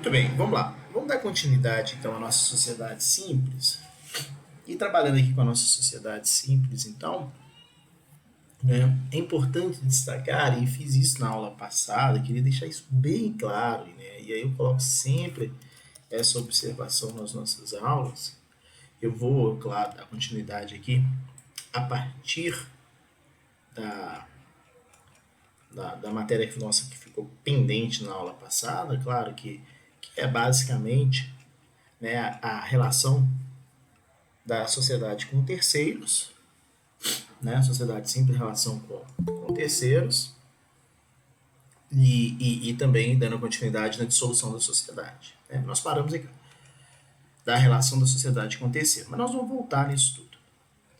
Muito bem, vamos lá. Vamos dar continuidade então à nossa sociedade simples. E trabalhando aqui com a nossa sociedade simples, então, né, é importante destacar, e fiz isso na aula passada, queria deixar isso bem claro, né, e aí eu coloco sempre essa observação nas nossas aulas. Eu vou, claro, dar continuidade aqui a partir da, da matéria que nossa que ficou pendente na aula passada, claro que é basicamente, né, a relação da sociedade com terceiros, né, sociedade simples em relação com terceiros, e também dando continuidade na dissolução da sociedade. Né? Nós paramos aqui da relação da sociedade com terceiro, mas nós vamos voltar nisso tudo.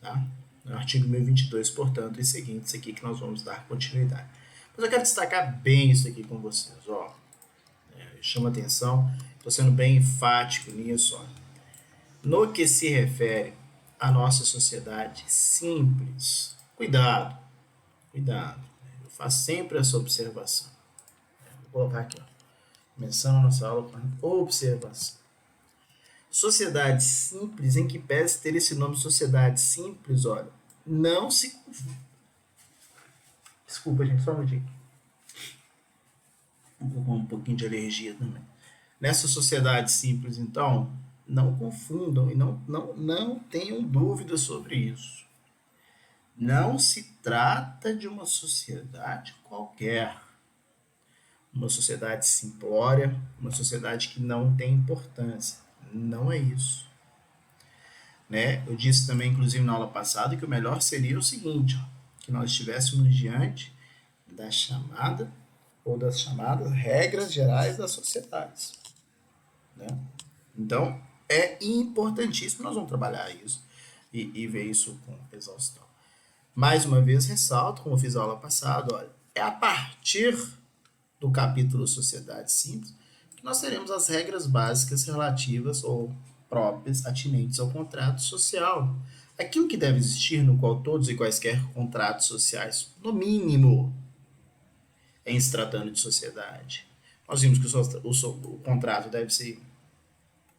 Tá? No artigo 1022, portanto, e seguintes aqui que nós vamos dar continuidade. Mas eu quero destacar bem isso aqui com vocês. Ó. Chama atenção, estou sendo bem enfático nisso. Ó. No que se refere à nossa sociedade simples, cuidado, cuidado. Eu faço sempre essa observação. Vou colocar aqui, ó. Começando a nossa aula com observação. Sociedade simples, em que pese ter esse nome sociedade simples, olha, não se confunda. Desculpa, gente, só um minutinho. Vou com um pouquinho de alergia também. Nessa sociedade simples, então, não confundam e não tenham dúvidas sobre isso. Não se trata de uma sociedade qualquer. Uma sociedade simplória, uma sociedade que não tem importância. Não é isso. Né? Eu disse também, inclusive, na aula passada, que o melhor seria o seguinte, ó, que nós estivéssemos diante da chamada ou das chamadas regras gerais das sociedades. Né? Então, é importantíssimo, nós vamos trabalhar isso e ver isso com exaustão. Mais uma vez, ressalto, como eu fiz a aula passada, olha, é a partir do capítulo Sociedade Simples que nós teremos as regras básicas relativas ou próprias atinentes ao contrato social. Aquilo que deve existir no qual todos e quaisquer contratos sociais, no mínimo, em se tratando de sociedade. Nós vimos que o contrato deve ser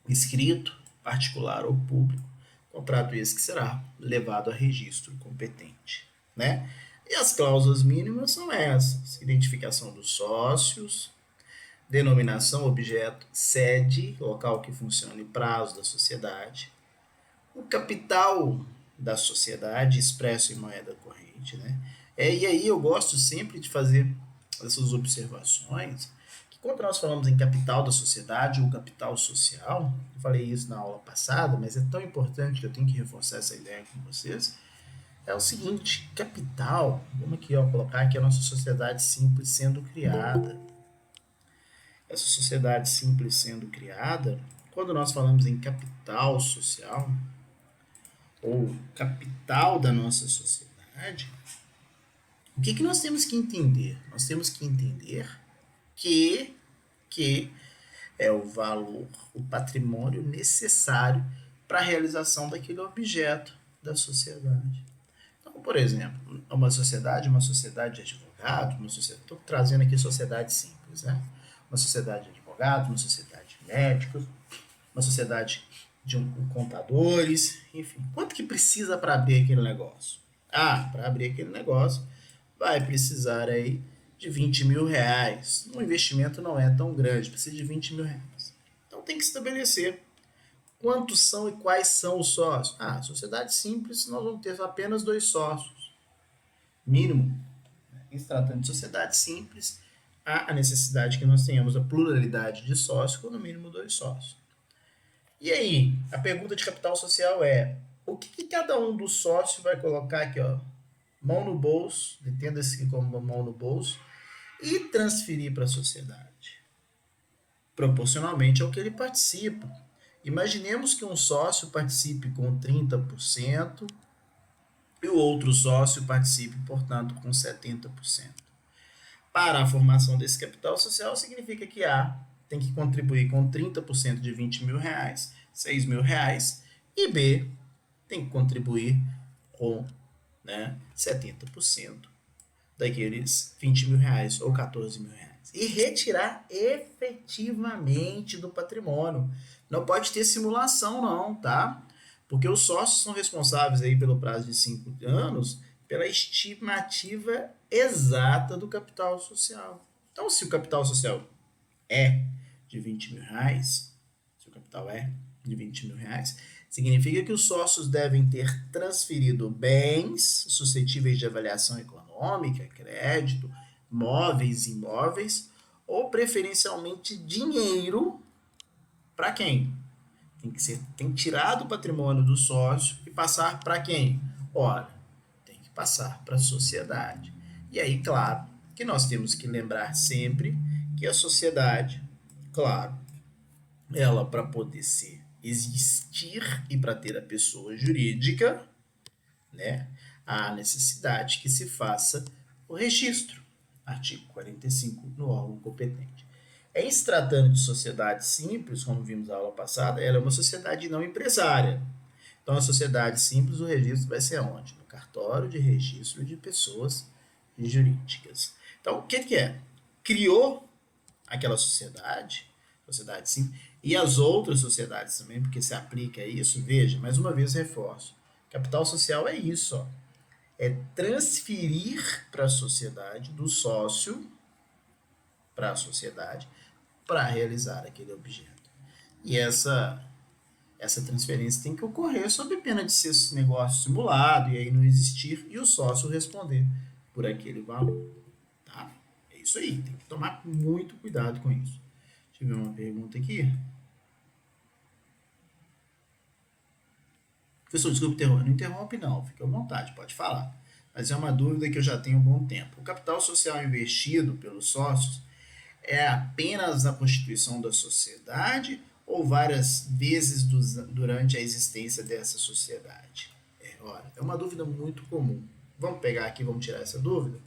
escrito, particular ou público, contrato esse que será levado a registro competente. Né? E as cláusulas mínimas são essas: identificação dos sócios, denominação, objeto, sede, local que funciona e prazo da sociedade, o capital da sociedade expresso em moeda corrente. Né? E aí eu gosto sempre de fazer essas observações, que quando nós falamos em capital da sociedade ou capital social, eu falei isso na aula passada, mas é tão importante que eu tenho que reforçar essa ideia com vocês, é o seguinte: capital, vamos aqui ó, colocar aqui a nossa sociedade simples sendo criada. Essa sociedade simples sendo criada, quando nós falamos em capital social, ou capital da nossa sociedade, o que nós temos que entender? Nós temos que entender que é o valor, o patrimônio necessário para a realização daquele objeto da sociedade. Então, por exemplo, uma sociedade de advogados, estou trazendo aqui sociedade simples, né? Uma sociedade de advogados, uma sociedade de médicos, uma sociedade de contadores, enfim. Quanto que precisa para abrir aquele negócio? Para abrir aquele negócio vai precisar aí de 20 mil reais. Um investimento não é tão grande, precisa de 20 mil reais. Então tem que estabelecer quantos são e quais são os sócios. Sociedade simples, nós vamos ter apenas 2 sócios. Mínimo. Em se tratando de sociedade simples, há a necessidade que nós tenhamos a pluralidade de sócios com no mínimo 2 sócios. E aí, a pergunta de capital social é: o que cada um dos sócios vai colocar aqui, ó, mão no bolso, entenda-se aqui como mão no bolso, e transferir para a sociedade, proporcionalmente ao que ele participa. Imaginemos que um sócio participe com 30% e o outro sócio participe, portanto, com 70%. Para a formação desse capital social, significa que A tem que contribuir com 30% de 20 mil reais, 6 mil reais, e B tem que contribuir com 70% daqueles 20 mil reais ou 14 mil reais. e retirar efetivamente do patrimônio. Não pode ter simulação não, tá? Porque os sócios são responsáveis aí pelo prazo de 5 anos pela estimativa exata do capital social. Então, se o capital social é de 20 mil reais, se o capital é de 20 mil reais, significa que os sócios devem ter transferido bens suscetíveis de avaliação econômica, crédito, móveis, imóveis, ou preferencialmente dinheiro para quem? Tem que tirar do patrimônio do sócio e passar para quem? Ora, tem que passar para a sociedade. E aí, claro, que nós temos que lembrar sempre que a sociedade, claro, ela para poder ser existir e para ter a pessoa jurídica, né, há necessidade que se faça o registro. Artigo 45 no órgão competente. Em se tratando de sociedade simples, como vimos na aula passada, ela é uma sociedade não empresária. Então, a sociedade simples, o registro vai ser onde? No cartório de registro de pessoas jurídicas. Então, o que, que é? Criou aquela sociedade simples, e as outras sociedades também, porque se aplica a isso, veja, mais uma vez reforço, capital social é isso, ó, é transferir para a sociedade, do sócio para a sociedade, para realizar aquele objeto. E essa transferência tem que ocorrer sob pena de ser esse negócio simulado e aí não existir e o sócio responder por aquele valor. Tá? É isso aí, tem que tomar muito cuidado com isso. Deixa eu ver uma pergunta aqui. Professor, desculpa interromper. Não interrompe não, fica à vontade, pode falar. Mas é uma dúvida que eu já tenho há um bom tempo. O capital social investido pelos sócios é apenas na constituição da sociedade ou várias vezes durante a existência dessa sociedade? É uma dúvida muito comum. Vamos pegar aqui, vamos tirar essa dúvida?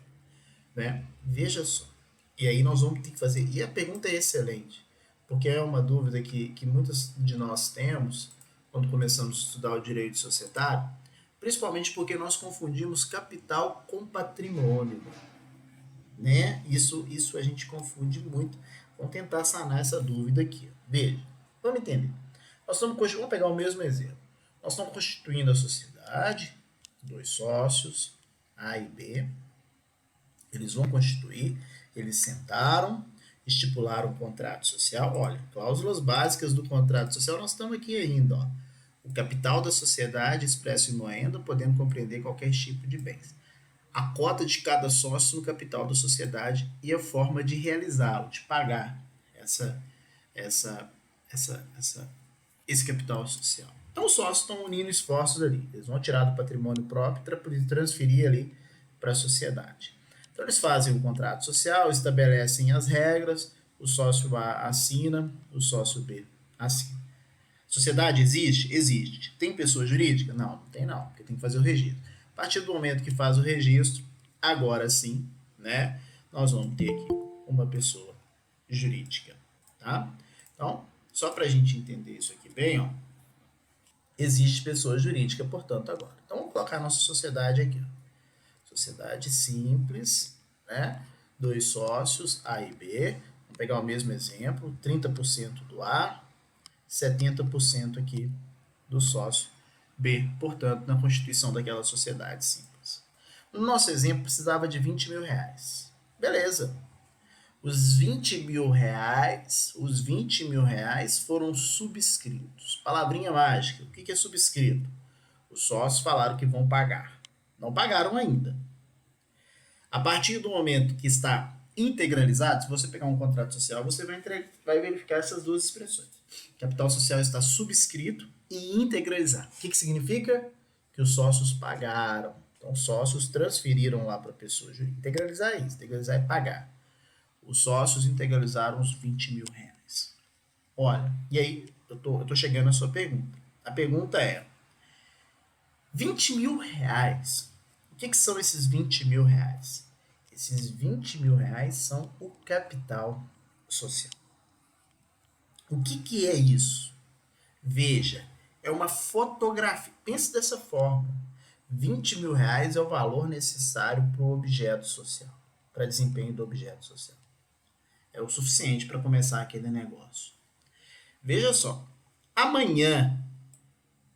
Né? Veja só. E aí nós vamos ter que fazer. E a pergunta é excelente, porque é uma dúvida que muitos de nós temos quando começamos a estudar o direito societário, principalmente porque nós confundimos capital com patrimônio, né? Isso a gente confunde muito. Vamos tentar sanar essa dúvida aqui. Veja, vamos entender. Vamos pegar o mesmo exemplo. Nós estamos constituindo a sociedade, dois sócios, A e B. Eles vão constituir, eles sentaram, estipularam o contrato social. Olha, cláusulas básicas do contrato social, nós estamos aqui ainda. Ó. O capital da sociedade expresso em moeda, podendo compreender qualquer tipo de bens. A cota de cada sócio no capital da sociedade e a forma de realizá-lo, de pagar essa, esse capital social. Então, os sócios estão unindo esforços ali. Eles vão tirar do patrimônio próprio e transferir ali para a sociedade. Então, eles fazem o contrato social, estabelecem as regras, o sócio A assina, o sócio B assina. Sociedade existe? Existe. Tem pessoa jurídica? Não, não tem não, porque tem que fazer o registro. A partir do momento que faz o registro, agora sim, né, nós vamos ter aqui uma pessoa jurídica, tá? Então, só para a gente entender isso aqui bem, ó, existe pessoa jurídica, portanto, agora. Então, vamos colocar a nossa sociedade aqui, ó. Sociedade simples, né? Dois sócios, A e B. Vamos pegar o mesmo exemplo, 30% do A, 70% aqui do sócio B, portanto, na constituição daquela sociedade simples. No nosso exemplo, precisava de 20 mil reais. Beleza. Os 20 mil reais foram subscritos. Palavrinha mágica. O que é subscrito? Os sócios falaram que vão pagar. Não pagaram ainda. A partir do momento que está integralizado, se você pegar um contrato social, você vai verificar essas duas expressões. Capital social está subscrito e integralizado. O que significa? Que os sócios pagaram. Então, os sócios transferiram lá para a pessoa jurídica. Integralizar é isso. Integralizar é pagar. Os sócios integralizaram os 20 mil reais. Olha, e aí eu tô chegando à sua pergunta. A pergunta é, 20 mil reais, o que são esses 20 mil reais? Esses 20 mil reais são o capital social. O que é isso? Veja, é uma fotografia. Pense dessa forma. 20 mil reais é o valor necessário para o objeto social, para desempenho do objeto social. É o suficiente para começar aquele negócio. Veja só, amanhã,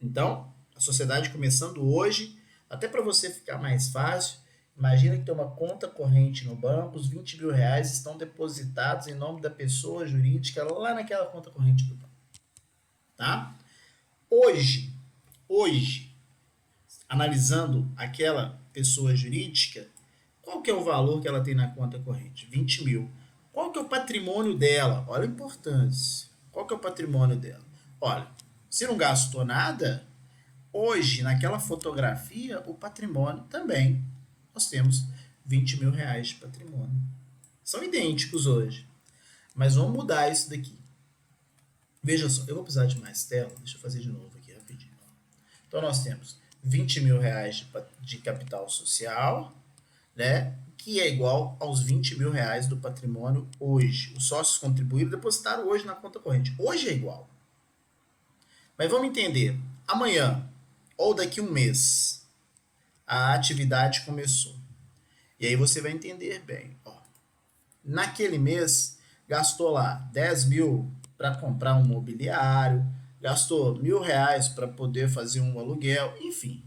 então, a sociedade começando hoje, até para você ficar mais fácil, imagina que tem uma conta corrente no banco, os 20 mil reais estão depositados em nome da pessoa jurídica lá naquela conta corrente do banco, tá? Hoje, hoje, analisando aquela pessoa jurídica, qual que é o valor que ela tem na conta corrente? 20 mil. Qual que é o patrimônio dela? Olha a importância. Qual que é o patrimônio dela? Olha, se não gastou nada, hoje, naquela fotografia, o patrimônio também. Nós temos 20 mil reais de patrimônio. São idênticos hoje. Mas vamos mudar isso daqui. Veja só, eu vou precisar de mais tela. Deixa eu fazer de novo aqui rapidinho. Então nós temos 20 mil reais de capital social, né? Que é igual aos 20 mil reais do patrimônio hoje. Os sócios contribuíram e depositaram hoje na conta corrente. Hoje é igual. Mas vamos entender. Amanhã, ou daqui a um mês, a atividade começou. E aí você vai entender bem. Ó, naquele mês, gastou lá 10 mil para comprar um mobiliário, gastou R$ 1.000 para poder fazer um aluguel, enfim.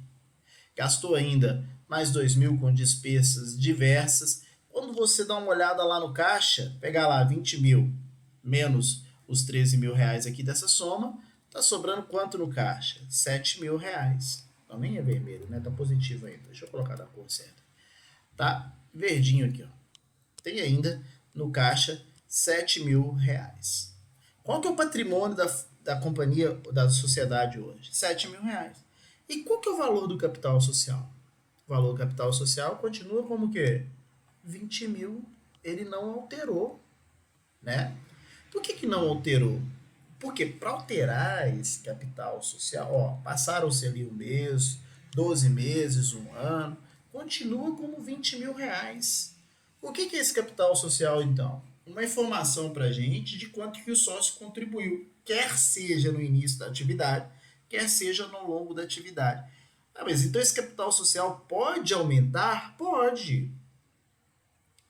Gastou ainda mais 2 mil com despesas diversas. Quando você dá uma olhada lá no caixa, pegar lá 20 mil menos os 13 mil reais aqui dessa soma, tá sobrando quanto no caixa? 7 mil reais. Não, nem é vermelho, né? Tá positivo ainda. Deixa eu colocar da cor certa. Tá verdinho aqui, ó. Tem ainda no caixa 7 mil reais. Qual que é o patrimônio da companhia, da sociedade hoje? 7 mil reais. E qual que é o valor do capital social? O valor do capital social continua como que 20 mil, ele não alterou, né? Por que não alterou? Porque para alterar esse capital social, ó, passaram-se ali um mês, 12 meses, um ano, continua como 20 mil reais. O que é esse capital social, então? Uma informação para a gente de quanto que o sócio contribuiu, quer seja no início da atividade, quer seja no longo da atividade. Ah, mas então esse capital social pode aumentar? Pode.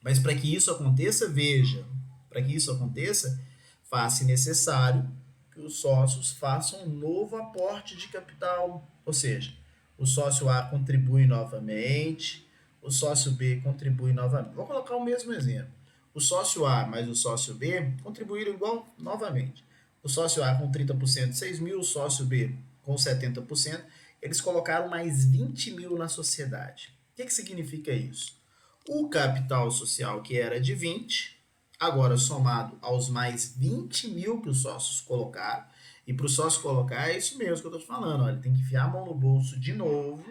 Mas para que isso aconteça, veja, para que isso aconteça, faz-se necessário que os sócios façam um novo aporte de capital. Ou seja, o sócio A contribui novamente, o sócio B contribui novamente. Vou colocar o mesmo exemplo. O sócio A mais o sócio B contribuíram igual novamente. O sócio A com 30%, 6 mil, o sócio B com 70%, eles colocaram mais 20 mil na sociedade. O que significa isso? O capital social, que era de 20, agora somado aos mais 20 mil que os sócios colocaram, e para o sócio colocar é isso mesmo que eu estou falando, ó, ele tem que enfiar a mão no bolso de novo,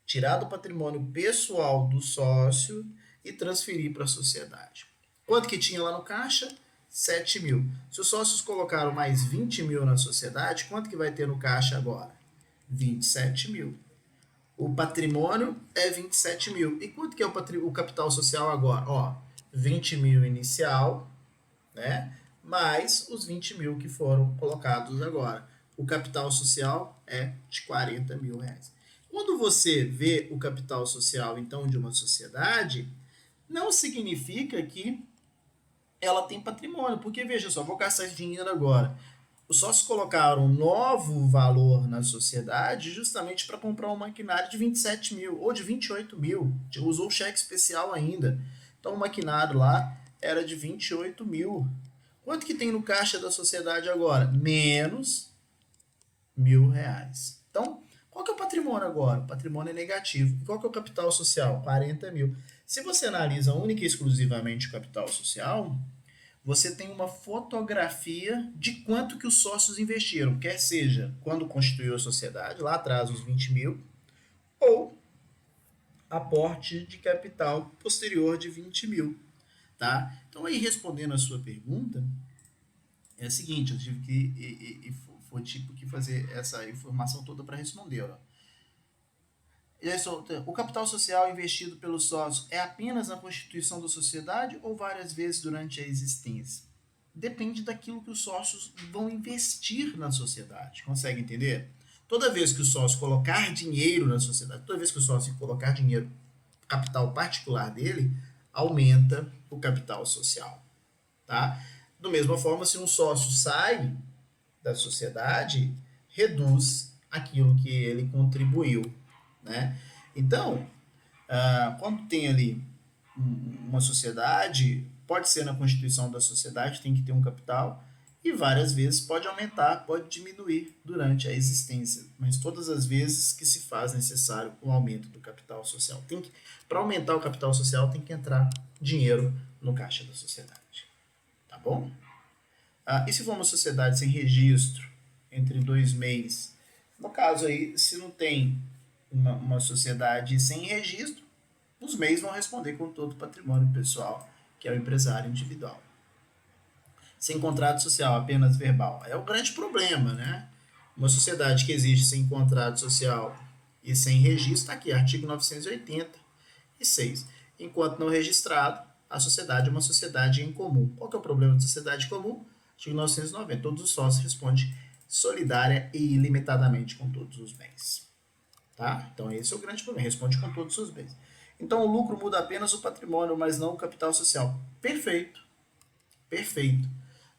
tirar do patrimônio pessoal do sócio e transferir para a sociedade. Quanto que tinha lá no caixa? 7 mil. Se os sócios colocaram mais 20 mil na sociedade, quanto que vai ter no caixa agora? 27 mil. O patrimônio é 27 mil. E quanto que é o capital social agora? Ó, 20 mil inicial, né? Mais os 20 mil que foram colocados agora. O capital social é de 40 mil reais. Quando você vê o capital social, então, de uma sociedade, não significa que ela tem patrimônio. Porque, veja só, vou gastar esse dinheiro agora. Os sócios colocaram um novo valor na sociedade justamente para comprar um maquinário de 27 mil ou de 28 mil. Usou cheque especial ainda. Então o maquinário lá era de 28 mil. Quanto que tem no caixa da sociedade agora? Menos R$ 1.000. Então, qual que é o patrimônio agora? O patrimônio é negativo. E qual que é o capital social? 40 mil. Se você analisa única e exclusivamente o capital social, você tem uma fotografia de quanto que os sócios investiram, quer seja quando constituiu a sociedade, lá atrás os 20 mil, ou aporte de capital posterior de 20 mil. Tá? Então, aí respondendo a sua pergunta, é o seguinte, eu tive que fazer essa informação toda para responder. Ó. O capital social investido pelos sócios é apenas na constituição da sociedade ou várias vezes durante a existência? Depende daquilo que os sócios vão investir na sociedade. Consegue entender? Toda vez que o sócio colocar dinheiro na sociedade, toda vez que o sócio colocar dinheiro, capital particular dele, aumenta o capital social. tá? Da mesma forma, se um sócio sai da sociedade, reduz aquilo que ele contribuiu, né? Então, quando tem ali uma sociedade, pode ser na constituição da sociedade, tem que ter um capital, e várias vezes pode aumentar, pode diminuir durante a existência, mas todas as vezes que se faz necessário o aumento do capital social. Para aumentar o capital social, tem que entrar dinheiro no caixa da sociedade. Tá bom? E se for uma sociedade sem registro, entre dois MEIs? No caso aí, se não tem uma sociedade sem registro, os MEIs vão responder com todo o patrimônio pessoal, que é o empresário individual. Sem contrato social, apenas verbal. É o grande problema, né? Uma sociedade que existe sem contrato social e sem registro, está aqui, artigo 986. Enquanto não registrado, a sociedade é uma sociedade em comum. Qual que é o problema de sociedade comum? Artigo 990. Todos os sócios respondem solidária e ilimitadamente com todos os bens. Tá? Então esse é o grande problema, responde com todos os bens. Então o lucro muda apenas o patrimônio, mas não o capital social. Perfeito, perfeito,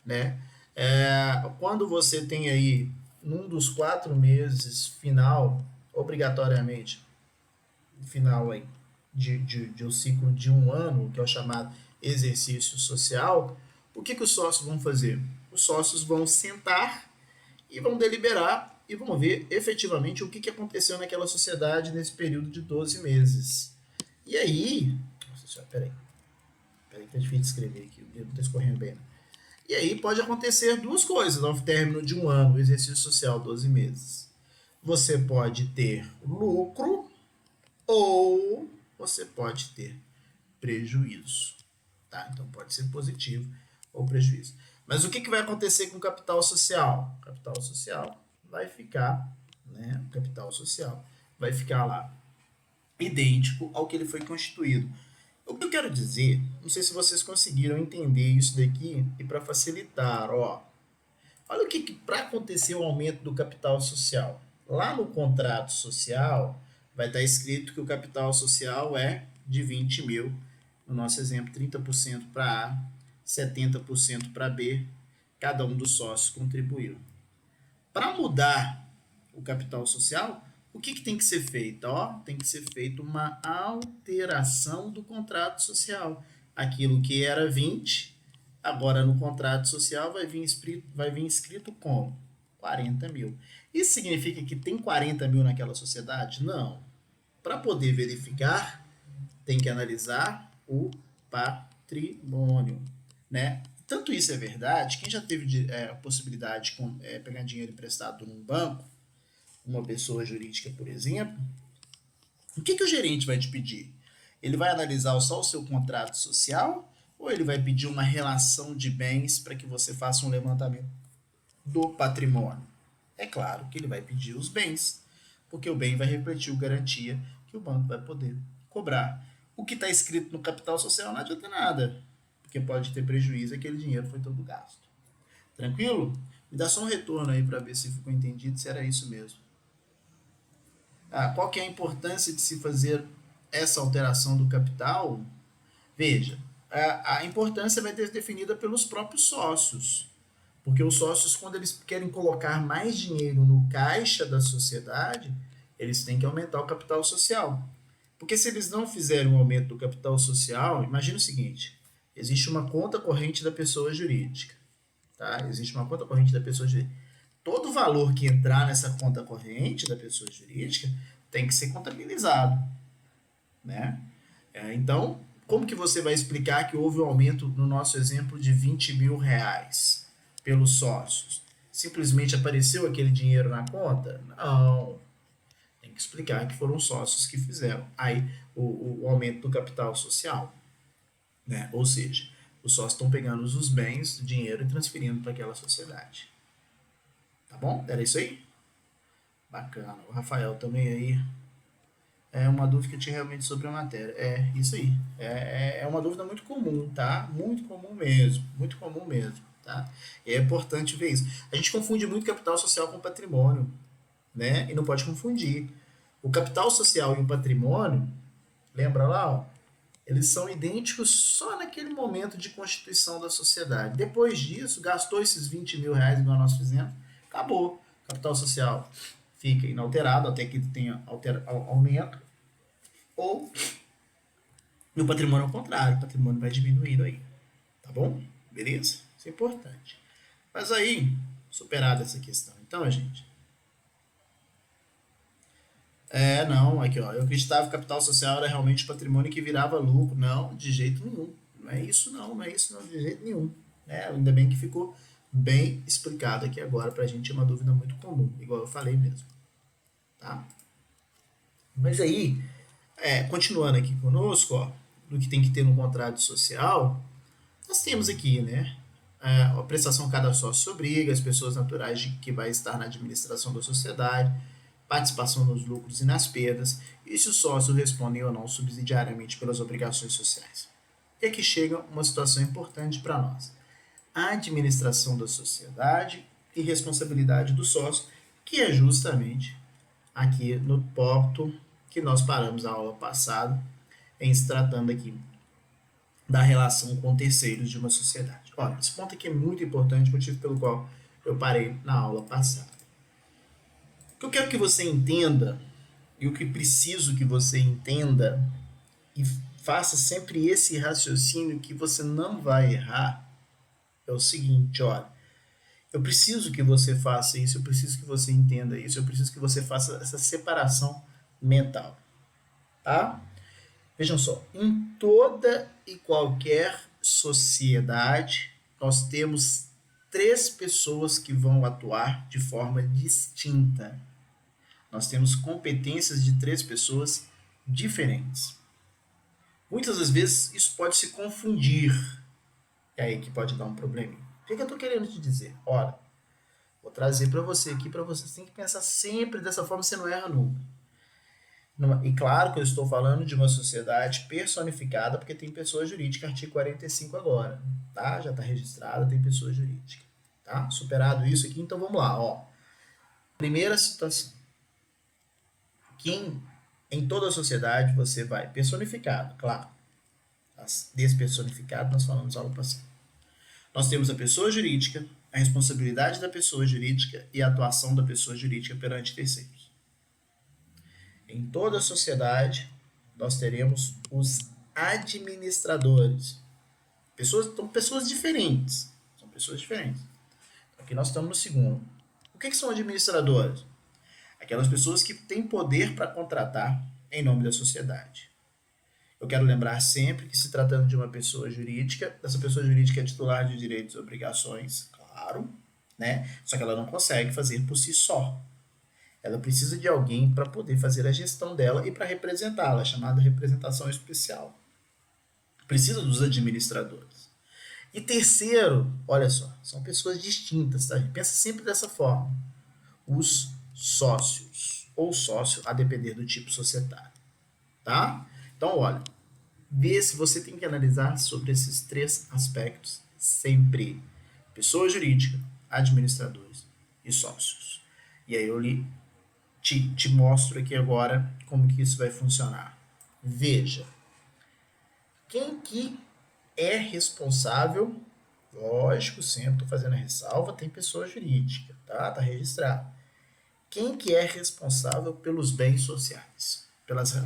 né? Quando você tem aí num dos 4 meses final, obrigatoriamente final aí de um ciclo de um ano, que é o chamado exercício social, o que os sócios vão fazer? Os sócios vão sentar e vão deliberar e vão ver efetivamente o que aconteceu naquela sociedade nesse período de 12 meses. E aí. Nossa senhora, peraí que é difícil de escrever aqui, o dedo não está escorrendo bem. Né? E aí pode acontecer duas coisas ao término de um ano, exercício social, 12 meses. Você pode ter lucro ou você pode ter prejuízo. Tá? Então pode ser positivo ou prejuízo. Mas o que vai acontecer com o capital social? O capital social vai ficar, né? O capital social vai ficar lá idêntico ao que ele foi constituído. O que eu quero dizer, não sei se vocês conseguiram entender isso daqui, e para facilitar, olha o que para acontecer o aumento do capital social. Lá no contrato social, vai estar escrito que o capital social é de 20 mil, no nosso exemplo, 30% para A, 70% para B, cada um dos sócios contribuiu. Para mudar o capital social, o que tem que ser feito? Tem que ser feita uma alteração do contrato social. Aquilo que era 20, agora no contrato social vai vir escrito como? 40 mil. Isso significa que tem 40 mil naquela sociedade? Não. Para poder verificar, tem que analisar o patrimônio, né? Tanto isso é verdade, quem já teve a possibilidade de pegar dinheiro emprestado num banco, uma pessoa jurídica, por exemplo, o que o gerente vai te pedir? Ele vai analisar só o seu contrato social ou ele vai pedir uma relação de bens para que você faça um levantamento do patrimônio? É claro que ele vai pedir os bens, porque o bem vai refletir a garantia que o banco vai poder cobrar. O que está escrito no capital social não adianta nada, porque pode ter prejuízo e aquele dinheiro foi todo gasto. Tranquilo? Me dá só um retorno aí para ver se ficou entendido, se era isso mesmo. Qual que é a importância de se fazer essa alteração do capital? Veja, a importância vai ser definida pelos próprios sócios, porque os sócios, quando eles querem colocar mais dinheiro no caixa da sociedade, eles têm que aumentar o capital social. Porque se eles não fizerem um aumento do capital social, imagine o seguinte, existe uma conta corrente da pessoa jurídica. Tá? Existe uma conta corrente da pessoa jurídica. Todo valor que entrar nessa conta corrente da pessoa jurídica tem que ser contabilizado, né? Então, como que você vai explicar que houve um aumento, no nosso exemplo, de 20 mil reais pelos sócios? Simplesmente apareceu aquele dinheiro na conta? Não. Tem que explicar que foram os sócios que fizeram aí o aumento do capital social, né? Ou seja, os sócios estão pegando os bens, o dinheiro e transferindo para aquela sociedade. Tá bom? Era isso aí? Bacana. O Rafael também aí. É uma dúvida que eu tinha realmente sobre a matéria. É isso aí. É uma dúvida muito comum, tá? Muito comum mesmo. Muito comum mesmo, tá? E é importante ver isso. A gente confunde muito capital social com patrimônio, né? E não pode confundir. O capital social e o patrimônio, lembra lá, Eles são idênticos só naquele momento de constituição da sociedade. Depois disso, gastou esses 20 mil reais, igual nós fizemos, acabou. Capital social fica inalterado até que tenha aumento, ou no patrimônio ao contrário, o patrimônio vai diminuindo aí. Tá bom? Beleza? Isso é importante. Mas aí, superada essa questão, então, gente, não, aqui ó, eu acreditava que capital social era realmente patrimônio que virava lucro. Não, de jeito nenhum. Não é isso não, não é isso não, de jeito nenhum. Né? Ainda bem que ficou bem explicado aqui agora pra gente, é uma dúvida muito comum, igual eu falei mesmo. Tá? Mas aí, continuando aqui conosco, ó, do que tem que ter no contrato social, nós temos aqui, né? A prestação cada sócio se obriga, as pessoas naturais de que vai estar na administração da sociedade, participação nos lucros e nas perdas, e se os sócios respondem ou não subsidiariamente pelas obrigações sociais. E aqui chega uma situação importante para nós. A administração da sociedade e responsabilidade do sócio, que é justamente aqui no ponto que nós paramos a aula passada, em se tratando aqui da relação com terceiros de uma sociedade. Olha, esse ponto aqui é muito importante, motivo pelo qual eu parei na aula passada. O que eu quero que você entenda, e o que preciso que você entenda, e faça sempre esse raciocínio que você não vai errar, é o seguinte, olha, eu preciso que você faça isso, eu preciso que você entenda isso, eu preciso que você faça essa separação mental, tá? Vejam só, em toda e qualquer sociedade, nós temos três pessoas que vão atuar de forma distinta. Nós temos competências de três pessoas diferentes. Muitas das vezes isso pode se confundir. É aí que pode dar um probleminha. O que eu estou querendo te dizer? Ora, vou trazer para você aqui, para você tem que pensar sempre dessa forma, você não erra nunca. E claro que eu estou falando de uma sociedade personificada, porque tem pessoa jurídica, artigo 45 agora, tá? Já está registrada, tem pessoa jurídica, tá? Superado isso aqui, então vamos lá, ó. Primeira situação. Em toda a sociedade você vai personificado, claro. Despersonificado nós falamos aula passada. Nós temos a pessoa jurídica, a responsabilidade da pessoa jurídica e a atuação da pessoa jurídica perante terceiros. Em toda a sociedade, nós teremos os administradores. Pessoas diferentes. São pessoas diferentes. Aqui nós estamos no segundo. O que são administradores? Aquelas pessoas que têm poder para contratar em nome da sociedade. Eu quero lembrar sempre que, se tratando de uma pessoa jurídica, essa pessoa jurídica é titular de direitos e obrigações, claro, né? Só que ela não consegue fazer por si só. Ela precisa de alguém para poder fazer a gestão dela e para representá-la, chamada representação especial. Precisa dos administradores. E terceiro, olha só, são pessoas distintas, tá? Pensa sempre dessa forma. Os sócios, ou sócio, a depender do tipo societário, tá? Então, olha, vê se você tem que analisar sobre esses três aspectos sempre. Pessoa jurídica, administradores e sócios. E aí eu te mostro aqui agora como que isso vai funcionar. Veja, quem que é responsável, lógico, sempre estou fazendo a ressalva, tem pessoa jurídica, tá? Tá registrado. Quem que é responsável pelos bens sociais?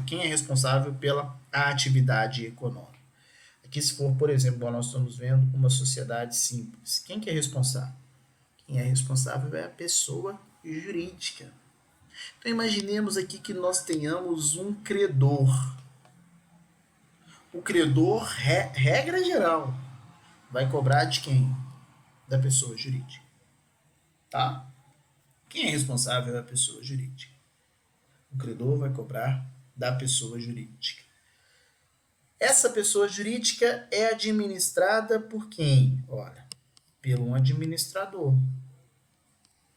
Quem é responsável pela atividade econômica? Aqui, se for, por exemplo, nós estamos vendo uma sociedade simples. Quem que é responsável? Quem é responsável é a pessoa jurídica. Então, imaginemos aqui que nós tenhamos um credor. O credor, regra geral, vai cobrar de quem? Da pessoa jurídica. Tá? Quem é responsável é a pessoa jurídica. O credor vai cobrar da pessoa jurídica. Essa pessoa jurídica é administrada por quem? Olha, pelo um administrador.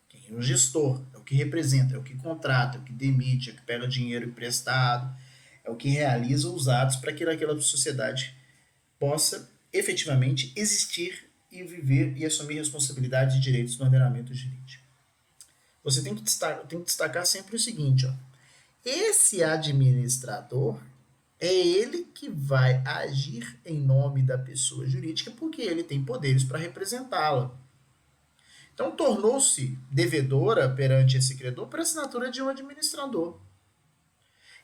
Quem é o gestor? É o que representa, é o que contrata, é o que demite, é o que pega dinheiro emprestado, é o que realiza os atos para que aquela sociedade possa efetivamente existir e viver e assumir responsabilidades e direitos no ordenamento jurídico. Você tem que destacar sempre o seguinte, ó. Esse administrador é ele que vai agir em nome da pessoa jurídica porque ele tem poderes para representá-la. Então, tornou-se devedora perante esse credor por assinatura de um administrador.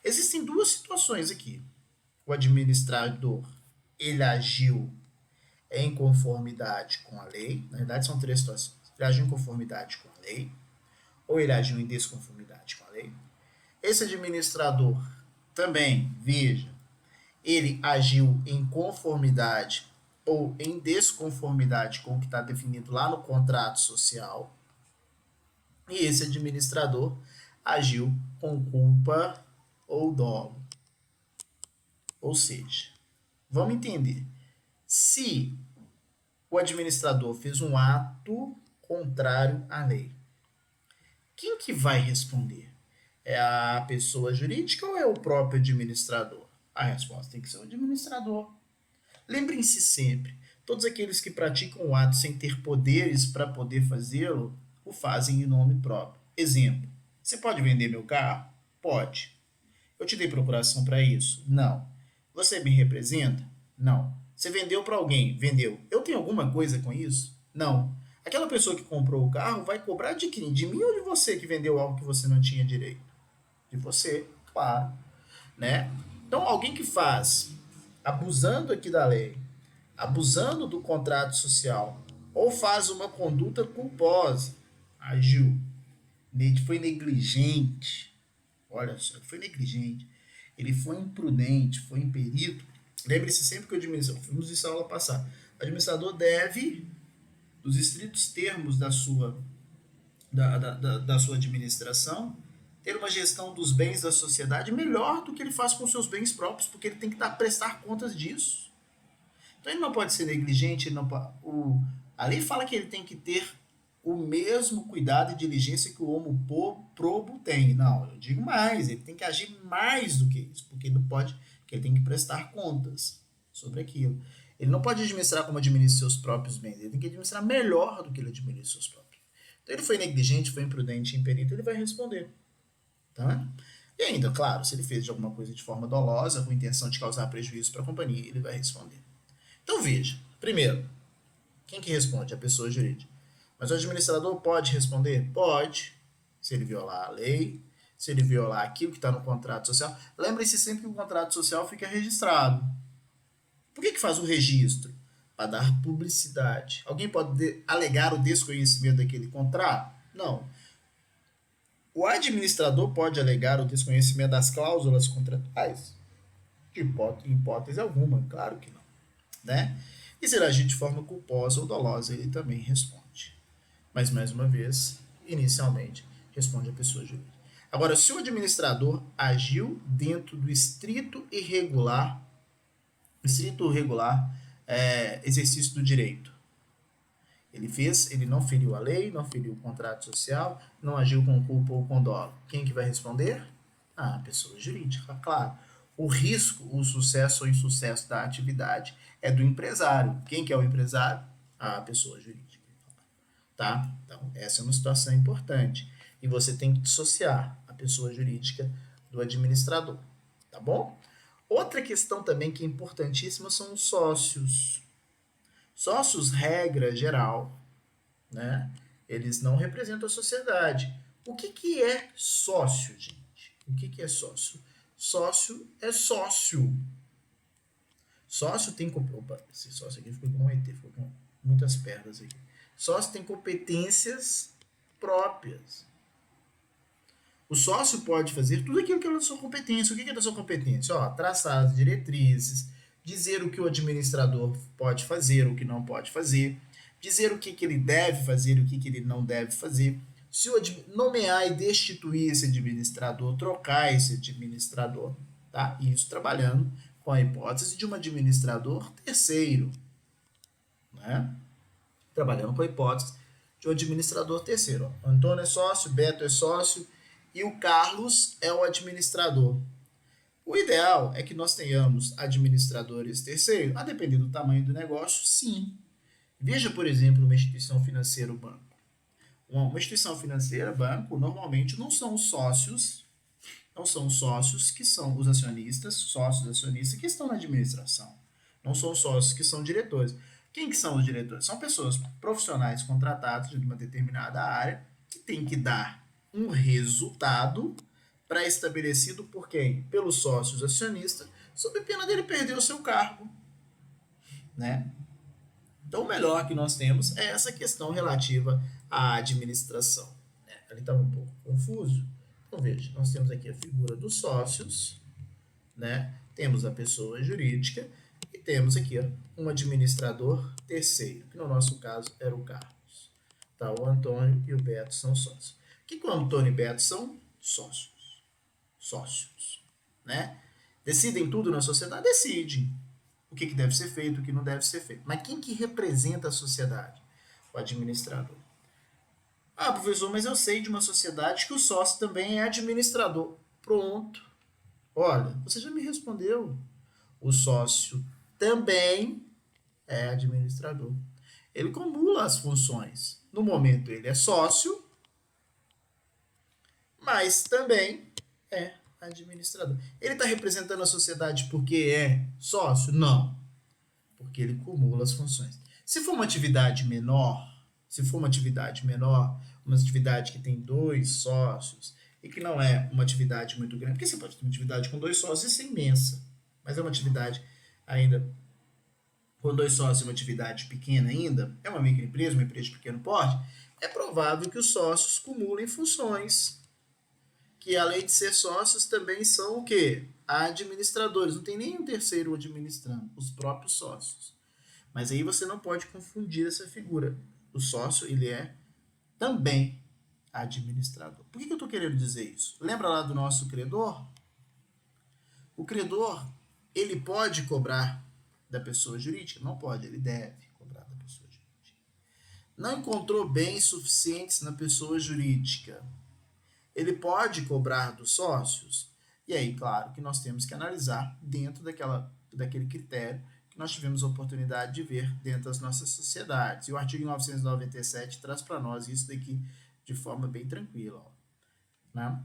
Existem duas situações aqui. O administrador, ele agiu em conformidade com a lei. Na verdade, são três situações. Ele agiu em conformidade com a lei, ou ele agiu em desconformidade com a lei. Esse administrador também, veja, ele agiu em conformidade ou em desconformidade com o que está definido lá no contrato social. E esse administrador agiu com culpa ou dolo. Ou seja, vamos entender. Se o administrador fez um ato contrário à lei, quem que vai responder? É a pessoa jurídica ou é o próprio administrador? A resposta tem que ser o administrador. Lembrem-se sempre, todos aqueles que praticam o ato sem ter poderes para poder fazê-lo, o fazem em nome próprio. Exemplo, você pode vender meu carro? Pode. Eu te dei procuração para isso? Não. Você me representa? Não. Você vendeu para alguém? Vendeu. Eu tenho alguma coisa com isso? Não. Aquela pessoa que comprou o carro vai cobrar de quem? De mim ou de você que vendeu algo que você não tinha direito? De você, claro. Né? Então, alguém que faz, abusando aqui da lei, abusando do contrato social, ou faz uma conduta culposa, agiu, foi negligente, olha só, ele foi negligente, ele foi imprudente, foi imperito. Lembre-se sempre que o administrador, vimos isso na aula passada, o administrador deve, dos estritos termos da sua administração, ter uma gestão dos bens da sociedade melhor do que ele faz com seus bens próprios, porque ele tem que prestar contas disso. Então ele não pode ser negligente, a lei fala que ele tem que ter o mesmo cuidado e diligência que o homo probo tem. Não, eu digo mais, ele tem que agir mais do que isso, porque ele tem que prestar contas sobre aquilo. Ele não pode administrar como administra seus próprios bens, ele tem que administrar melhor do que ele administra seus próprios. Então ele foi negligente, foi imprudente, imperito, ele vai responder. Tá? E ainda, claro, se ele fez de alguma coisa de forma dolosa, com intenção de causar prejuízo para a companhia, ele vai responder. Então veja, primeiro, quem que responde? A pessoa jurídica. Mas o administrador pode responder? Pode, se ele violar a lei, se ele violar aquilo que está no contrato social. Lembre-se sempre que o contrato social fica registrado. Por que faz o registro? Para dar publicidade. Alguém pode alegar o desconhecimento daquele contrato? Não. O administrador pode alegar o desconhecimento das cláusulas contratuais? De hipótese alguma, claro que não. Né? E se ele agir de forma culposa ou dolosa, ele também responde. Mas, mais uma vez, inicialmente, responde a pessoa jurídica. Agora, se o administrador agiu dentro do estrito regular exercício do direito, ele não feriu a lei, não feriu o contrato social, não agiu com culpa ou com dolo. Quem que vai responder? A pessoa jurídica, claro. O risco, o sucesso ou insucesso da atividade é do empresário. Quem que é o empresário? A pessoa jurídica. Tá? Então, essa é uma situação importante. E você tem que dissociar a pessoa jurídica do administrador. Tá bom? Outra questão também que é importantíssima são os sócios. Sócios, regra geral, né? Eles não representam a sociedade. O que é sócio, gente? O que é sócio? Sócio é sócio. Sócio tem... Opa, esse sócio aqui ficou com um ET, ficou com muitas pernas aqui. Sócio tem competências próprias. O sócio pode fazer tudo aquilo que é da sua competência. O que é da sua competência? Traçar as diretrizes, dizer o que o administrador pode fazer, o que não pode fazer, dizer o que ele deve fazer, o que ele não deve fazer, se nomear e destituir esse administrador, trocar esse administrador, tá? Isso trabalhando com a hipótese de um administrador terceiro, né? Trabalhando com a hipótese de um administrador terceiro. O Antônio é sócio, Beto é sócio e o Carlos é o administrador. O ideal é que nós tenhamos administradores terceiros, a depender do tamanho do negócio, sim. Veja, por exemplo, uma instituição financeira, o banco. Uma instituição financeira, banco, normalmente não são sócios Então, são sócios que são os acionistas, sócios acionistas que estão na administração. Não são sócios que são diretores. Quem que são os diretores? São pessoas profissionais contratadas de uma determinada área que têm que dar um resultado pré-estabelecido por quem? Pelos sócios acionistas, sob pena dele perder o seu cargo, né? Então, o melhor que nós temos é essa questão relativa à administração. Ali estava um pouco confuso. Então, veja, nós temos aqui a figura dos sócios, né? Temos a pessoa jurídica e temos aqui um administrador terceiro, que no nosso caso era o Carlos. Tá, o Antônio e o Beto são sócios. O que o Antônio e o Beto são? Sócios. Sócios, né? Decidem tudo na sociedade? Decidem. O que deve ser feito, o que não deve ser feito. Mas quem que representa a sociedade? O administrador. Ah, professor, mas eu sei de uma sociedade que o sócio também é administrador. Pronto. Olha, você já me respondeu. O sócio também é administrador. Ele acumula as funções. No momento ele é sócio, mas também é administrador. Ele está representando a sociedade porque é sócio? Não. Porque ele acumula as funções. Se for uma atividade menor, uma atividade que tem 2 sócios e que não é uma atividade muito grande, porque você pode ter uma atividade com 2 sócios e isso é imensa, mas é uma atividade ainda com 2 sócios, uma atividade pequena ainda, é uma microempresa, uma empresa de pequeno porte, é provável que os sócios acumulem funções, que além de ser sócios também são o quê? Administradores. Não tem nenhum terceiro administrando, os próprios sócios. Mas aí você não pode confundir essa figura. O sócio, ele é também administrador. Por que eu estou querendo dizer isso? Lembra lá do nosso credor? O credor, ele pode cobrar da pessoa jurídica? Não pode, ele deve cobrar da pessoa jurídica. Não encontrou bens suficientes na pessoa jurídica? Ele pode cobrar dos sócios? E aí, claro, que nós temos que analisar dentro daquele critério que nós tivemos a oportunidade de ver dentro das nossas sociedades. E o artigo 997 traz para nós isso daqui de forma bem tranquila. Ó, né?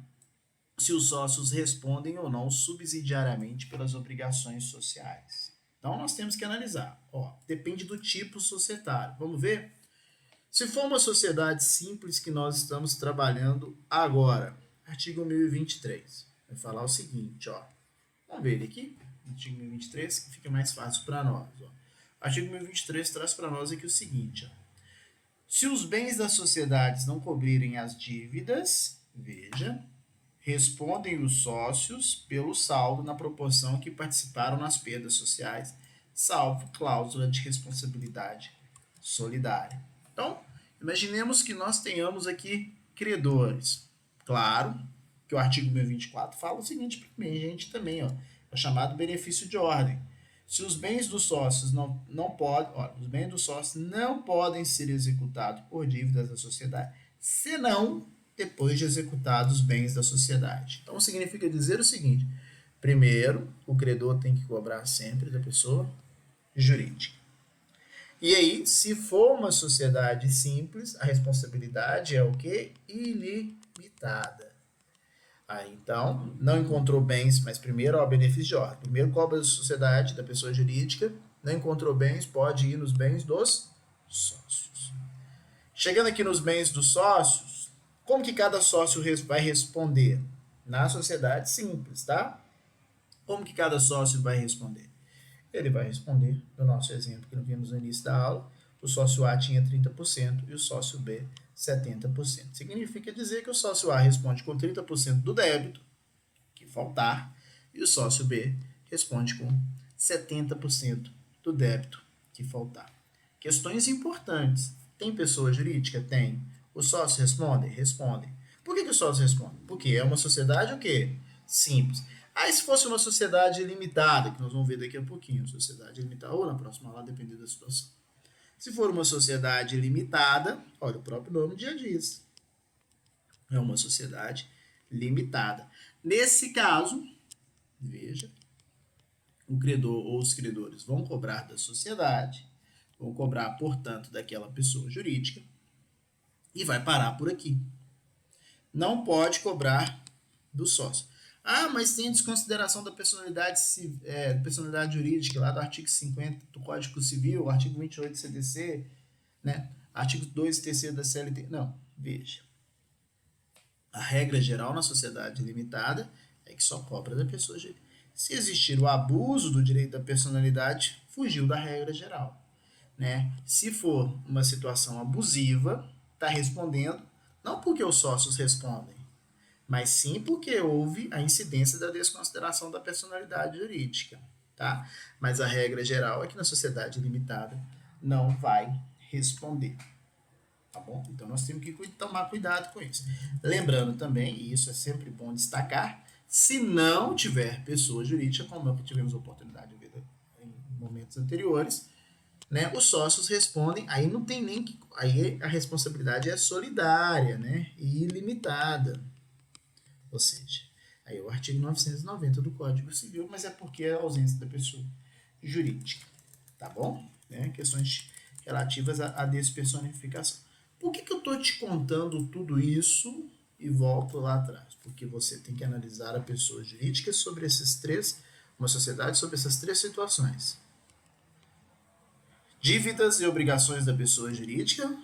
Se os sócios respondem ou não subsidiariamente pelas obrigações sociais. Então, nós temos que analisar. Ó, depende do tipo societário. Vamos ver? Se for uma sociedade simples que nós estamos trabalhando agora, artigo 1023, vai falar o seguinte, ó. Vamos ver ele aqui, artigo 1023, que fica mais fácil para nós. Ó. Artigo 1023 traz para nós aqui o seguinte, ó. Se os bens das sociedades não cobrirem as dívidas, veja, respondem os sócios pelo saldo na proporção que participaram nas perdas sociais, salvo cláusula de responsabilidade solidária. Então, imaginemos que nós tenhamos aqui credores. Claro que o artigo 1024 fala o seguinte para a gente também, ó, é o chamado benefício de ordem. Se os bens dos sócios os bens dos sócios não podem ser executados por dívidas da sociedade, senão depois de executados os bens da sociedade. Então, significa dizer o seguinte: primeiro, o credor tem que cobrar sempre da pessoa jurídica. E aí, se for uma sociedade simples, a responsabilidade é o quê? Ilimitada. Aí, então, não encontrou bens, mas primeiro, ó, benefício de ordem. Primeiro cobra da sociedade, da pessoa jurídica, não encontrou bens, pode ir nos bens dos sócios. Chegando aqui nos bens dos sócios, como que cada sócio vai responder? Na sociedade simples, tá? Como que cada sócio vai responder? Ele vai responder, no nosso exemplo que nós vimos no início da aula, o sócio A tinha 30% e o sócio B 70%. Significa dizer que o sócio A responde com 30% do débito, que faltar, e o sócio B responde com 70% do débito, que faltar. Questões importantes. Tem pessoa jurídica? Tem. Os sócios respondem? Respondem. Por que os sócios respondem? Porque é uma sociedade o quê? Simples. Aí, se fosse uma sociedade limitada, que nós vamos ver daqui a pouquinho, sociedade limitada, ou na próxima aula, dependendo da situação. Se for uma sociedade limitada, olha, o próprio nome já diz. É uma sociedade limitada. Nesse caso, veja, o credor ou os credores vão cobrar da sociedade, vão cobrar, portanto, daquela pessoa jurídica, e vai parar por aqui. Não pode cobrar do sócio. Ah, mas tem desconsideração da personalidade jurídica, lá do artigo 50 do Código Civil, artigo 28 do CDC, né? Artigo 2 e 3 da CLT. Não, veja. A regra geral na sociedade limitada é que só cobra da pessoa jurídica. Se existir o abuso do direito da personalidade, fugiu da regra geral, né? Se for uma situação abusiva, está respondendo, não porque os sócios respondem, mas sim porque houve a incidência da desconsideração da personalidade jurídica, tá? Mas a regra geral é que na sociedade limitada não vai responder, tá bom? Então nós temos que tomar cuidado com isso. Lembrando também, e isso é sempre bom destacar, se não tiver pessoa jurídica, como é que tivemos a oportunidade de ver em momentos anteriores, né, os sócios respondem, aí não tem nem que, aí a responsabilidade é solidária, né, e ilimitada. Ou seja, aí é o artigo 990 do Código Civil, mas é porque é a ausência da pessoa jurídica, tá bom? Né? Questões relativas à despersonificação. Por que eu estou te contando tudo isso e volto lá atrás? Porque você tem que analisar a pessoa jurídica sobre esses três, uma sociedade sobre essas três situações. Dívidas e obrigações da pessoa jurídica,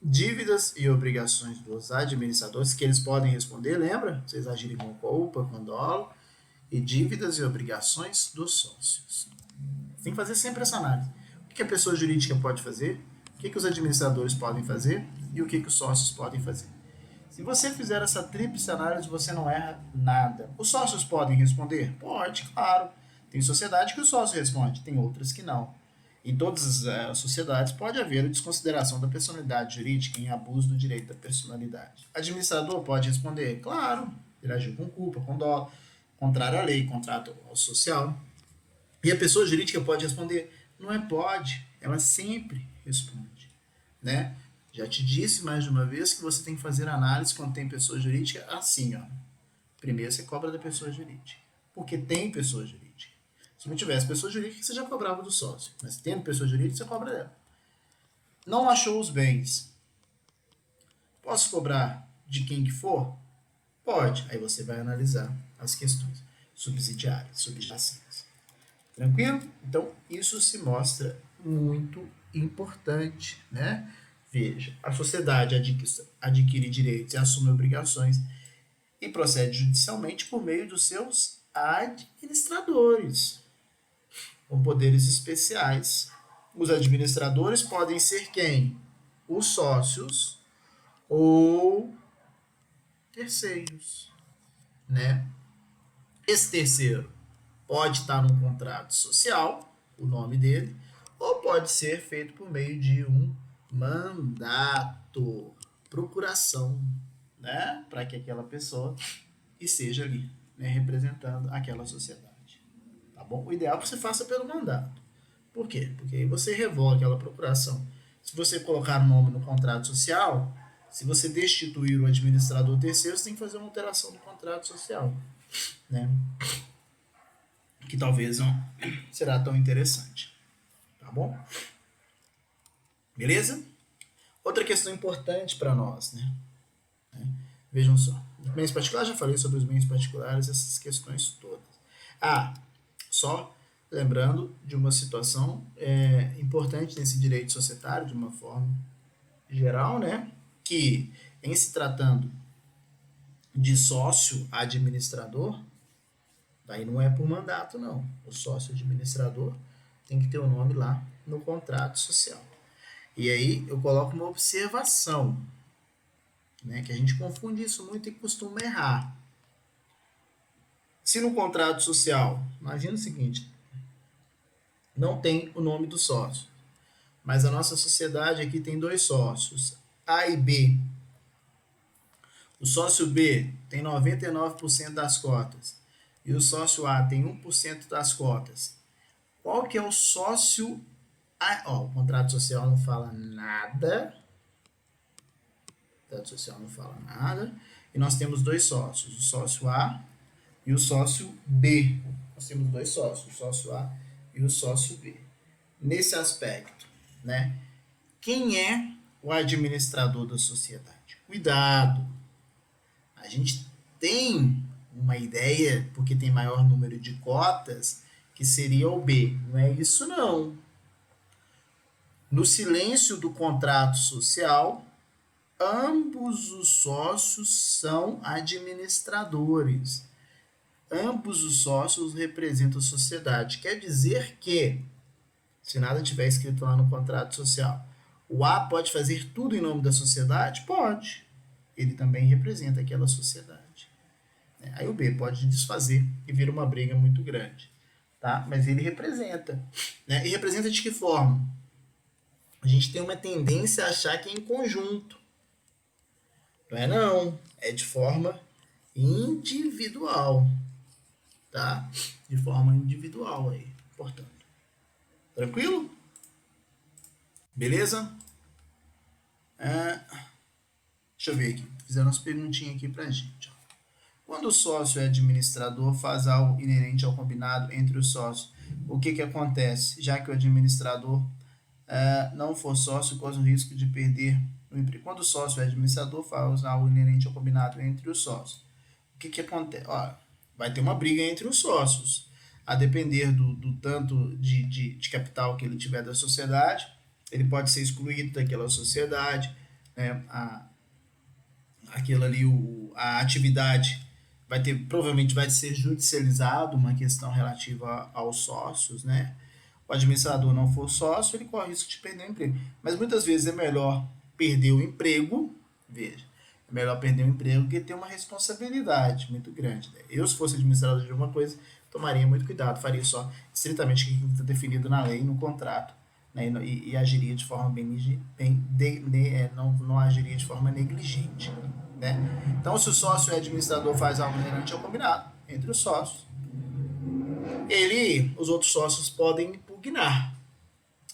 dívidas e obrigações dos administradores, que eles podem responder, lembra? Vocês agirem com culpa, com dolo, e dívidas e obrigações dos sócios. Você tem que fazer sempre essa análise. O que a pessoa jurídica pode fazer, o que os administradores podem fazer e o que os sócios podem fazer. Se você fizer essa tríplice análise, você não erra nada. Os sócios podem responder? Pode, claro. Tem sociedade que o sócio responde, tem outras que não. Em todas as sociedades pode haver a desconsideração da personalidade jurídica em abuso do direito da personalidade. Administrador pode responder? Claro, ele agiu com culpa, com dó, contrário à lei, contrato social. E a pessoa jurídica pode responder? Não é pode, ela sempre responde, né? Já te disse mais de uma vez que você tem que fazer análise quando tem pessoa jurídica assim, ó. Primeiro você cobra da pessoa jurídica, porque tem pessoa jurídica. Se não tivesse pessoa jurídica, você já cobrava do sócio. Mas tendo pessoa jurídica, você cobra dela. Não achou os bens. Posso cobrar de quem que for? Pode. Aí você vai analisar as questões subsidiárias, subjacentes. Tranquilo? Então, isso se mostra muito importante, né? Veja, a sociedade adquire direitos e assume obrigações e procede judicialmente por meio dos seus administradores, com poderes especiais. Os administradores podem ser quem? Os sócios ou terceiros, né? Esse terceiro pode estar num contrato social, o nome dele, ou pode ser feito por meio de um mandato, procuração, né? Para que aquela pessoa esteja ali, né? Representando aquela sociedade. Tá bom? O ideal é que você faça pelo mandato. Por quê? Porque aí você revoga aquela procuração. Se você colocar o nome no contrato social, se você destituir o administrador terceiro, você tem que fazer uma alteração do contrato social, né? Que talvez não será tão interessante. Tá bom? Beleza? Outra questão importante para nós, né? Vejam só. Os bens particulares, já falei sobre os bens particulares, essas questões todas. Ah, só lembrando de uma situação importante nesse direito societário, de uma forma geral, né? Que em se tratando de sócio administrador, daí não é por mandato, não. O sócio administrador tem que ter o nome lá no contrato social. E aí eu coloco uma observação, né? Que a gente confunde isso muito e costuma errar. Se no contrato social, imagina o seguinte, não tem o nome do sócio, mas a nossa sociedade aqui tem dois sócios, A e B. O sócio B tem 99% das cotas e o sócio A tem 1% das cotas. Qual que é o sócio A? Ó, o contrato social não fala nada. O contrato social não fala nada. E nós temos dois sócios, o sócio A e o sócio B. Nós temos dois sócios, o sócio A e o sócio B. Nesse aspecto, né? Quem é o administrador da sociedade? Cuidado! A gente tem uma ideia, porque tem maior número de cotas, que seria o B. Não é isso, não. No silêncio do contrato social, ambos os sócios são administradores. Ambos os sócios representam a sociedade. Quer dizer que, se nada tiver escrito lá no contrato social, o A pode fazer tudo em nome da sociedade? Pode. Ele também representa aquela sociedade. Aí o B pode desfazer e vira uma briga muito grande. Tá? Mas ele representa. Né? E representa de que forma? A gente tem uma tendência a achar que é em conjunto. Não é não. É de forma individual. Tá? De forma individual aí, portanto. Tranquilo? Beleza? Deixa eu ver aqui. Fizeram umas perguntinhas aqui pra gente. Ó. Quando o sócio é administrador, faz algo inerente ao combinado entre os sócios. O que acontece? Já que o administrador não for sócio, corre o risco de perder o emprego. Quando o sócio é administrador, faz algo inerente ao combinado entre os sócios. O que acontece? Ó, vai ter uma briga entre os sócios. A depender do tanto de capital que ele tiver da sociedade, ele pode ser excluído daquela sociedade, né? Aquilo ali, a atividade provavelmente vai ser judicializado, uma questão relativa aos sócios, né? O administrador não for sócio, ele corre o risco de perder o emprego. Mas muitas vezes é melhor perder o emprego, veja, é melhor perder o emprego que ter uma responsabilidade muito grande. Né? Eu, se fosse administrador de alguma coisa, tomaria muito cuidado, faria só estritamente o que está definido na lei, no contrato, né? E agiria de forma não agiria de forma negligente. Né? Então, se o sócio é administrador, faz algo inerente ao combinado entre os sócios, os outros sócios podem impugnar,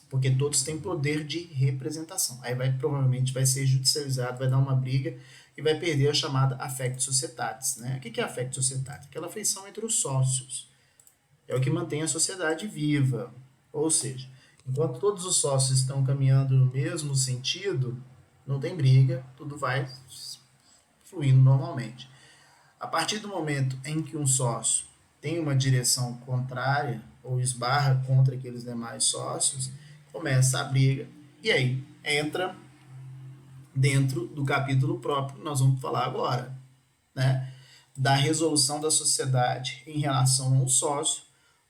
porque todos têm poder de representação. Aí provavelmente vai ser judicializado, vai dar uma briga e vai perder a chamada affect societatis. Né? O que é affect societatis? Aquela afeição entre os sócios. É o que mantém a sociedade viva. Ou seja, enquanto todos os sócios estão caminhando no mesmo sentido, não tem briga, tudo vai fluindo normalmente. A partir do momento em que um sócio tem uma direção contrária ou esbarra contra aqueles demais sócios, começa a briga e aí entra dentro do capítulo próprio que nós vamos falar agora, né? Da resolução da sociedade em relação a um sócio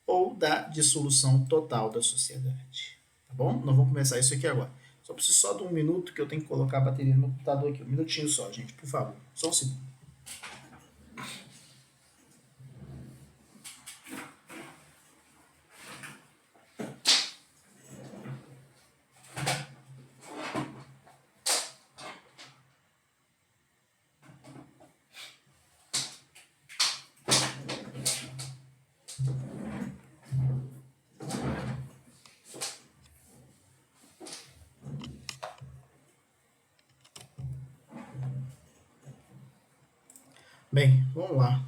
ou da dissolução total da sociedade. Tá bom? Nós vamos começar isso aqui agora. Só preciso só de um minuto que eu tenho que colocar a bateria no meu computador aqui. Um minutinho só, gente, por favor. Só um segundo. Bem, vamos lá.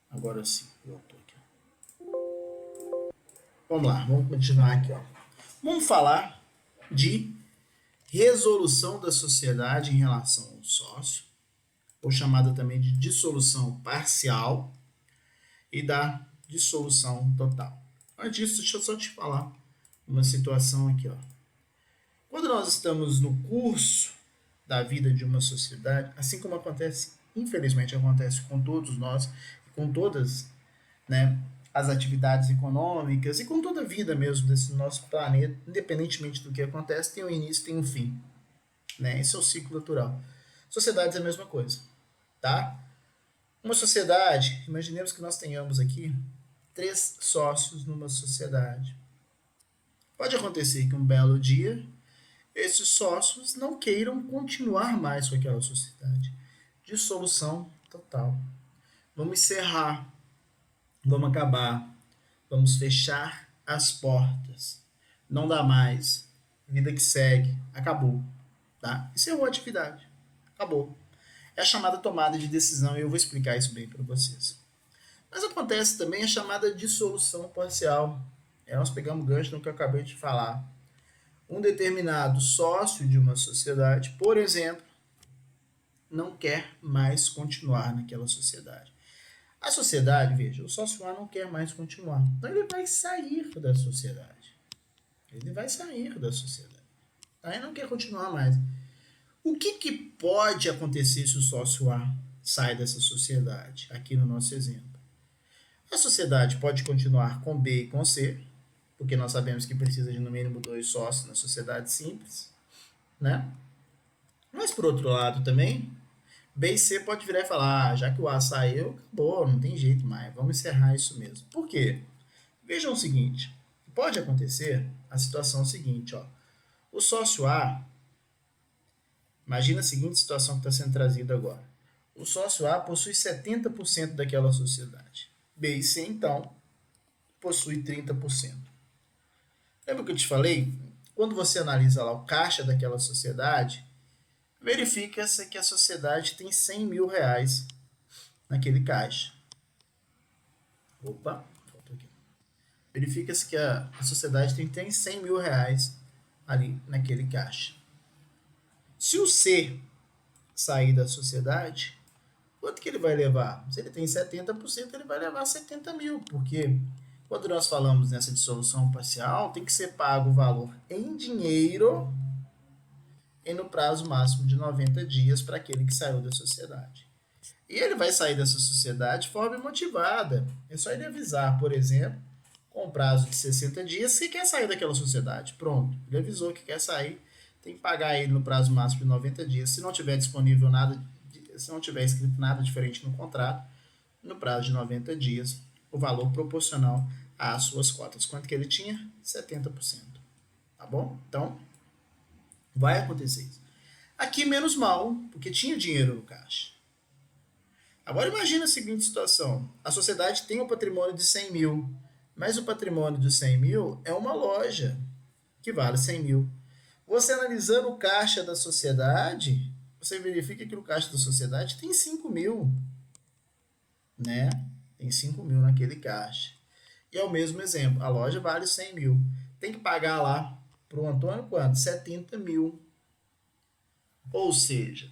Agora sim, voltou aqui. Vamos lá, vamos continuar aqui. Ó. Vamos falar de resolução da sociedade em relação ao sócio, ou chamada também de dissolução parcial, e da dissolução total. Antes disso, deixa eu só te falar uma situação aqui. Ó. Quando nós estamos no curso da vida de uma sociedade, assim como acontece, infelizmente acontece com todos nós, com todas, né, as atividades econômicas e com toda a vida mesmo desse nosso planeta, independentemente do que acontece, tem um início e tem um fim. Né? Esse é o ciclo natural. Sociedades é a mesma coisa. Tá? Uma sociedade, imaginemos que nós tenhamos aqui 3 sócios numa sociedade. Pode acontecer que um belo dia esses sócios não queiram continuar mais com aquela sociedade. Dissolução total. Vamos encerrar, vamos acabar, vamos fechar as portas. Não dá mais. Vida que segue, acabou. Tá? Encerrou a atividade. Acabou. É a chamada tomada de decisão e eu vou explicar isso bem para vocês. Mas acontece também a chamada dissolução parcial. Nós pegamos gancho no que eu acabei de falar. Um determinado sócio de uma sociedade, por exemplo, não quer mais continuar naquela sociedade. A sociedade, veja, o sócio A não quer mais continuar. Então ele vai sair da sociedade. Ele vai sair da sociedade. Aí não quer continuar mais. O que pode acontecer se o sócio A sai dessa sociedade? Aqui no nosso exemplo. A sociedade pode continuar com B e com C, porque nós sabemos que precisa de no mínimo 2 sócios na sociedade simples, né? Mas por outro lado também, B e C pode virar e falar, já que o A saiu, acabou, não tem jeito mais, vamos encerrar isso mesmo. Por quê? Vejam o seguinte, pode acontecer a situação seguinte, ó. O sócio A, imagina a seguinte situação que está sendo trazida agora. O sócio A possui 70% daquela sociedade. B e C, então, possui 30%. Lembra que eu te falei? Quando você analisa lá o caixa daquela sociedade, verifica-se que a sociedade tem 100 mil reais naquele caixa. Opa, faltou aqui. Verifica-se que a sociedade tem 100 mil reais ali naquele caixa. Se o C sair da sociedade, quanto que ele vai levar? Se ele tem 70%, ele vai levar 70 mil, porque quando nós falamos nessa dissolução parcial, tem que ser pago o valor em dinheiro e no prazo máximo de 90 dias para aquele que saiu da sociedade. E ele vai sair dessa sociedade de forma motivada. É só ele avisar, por exemplo, com prazo de 60 dias, que quer sair daquela sociedade. Pronto, ele avisou que quer sair, tem que pagar ele no prazo máximo de 90 dias. Se não tiver disponível nada, se não tiver escrito nada diferente no contrato, no prazo de 90 dias, o valor proporcional às suas cotas. Quanto que ele tinha? 70%. Tá bom? Então, vai acontecer isso. Aqui menos mal, porque tinha dinheiro no caixa. Agora imagina a seguinte situação. A sociedade tem um patrimônio de 100 mil, mas o patrimônio de 100 mil é uma loja que vale 100 mil. Você analisando o caixa da sociedade, você verifica que o caixa da sociedade tem 5 mil, né? Tem 5 mil naquele caixa. E é o mesmo exemplo, a loja vale 100 mil. Tem que pagar lá para o Antônio quanto? 70 mil. Ou seja,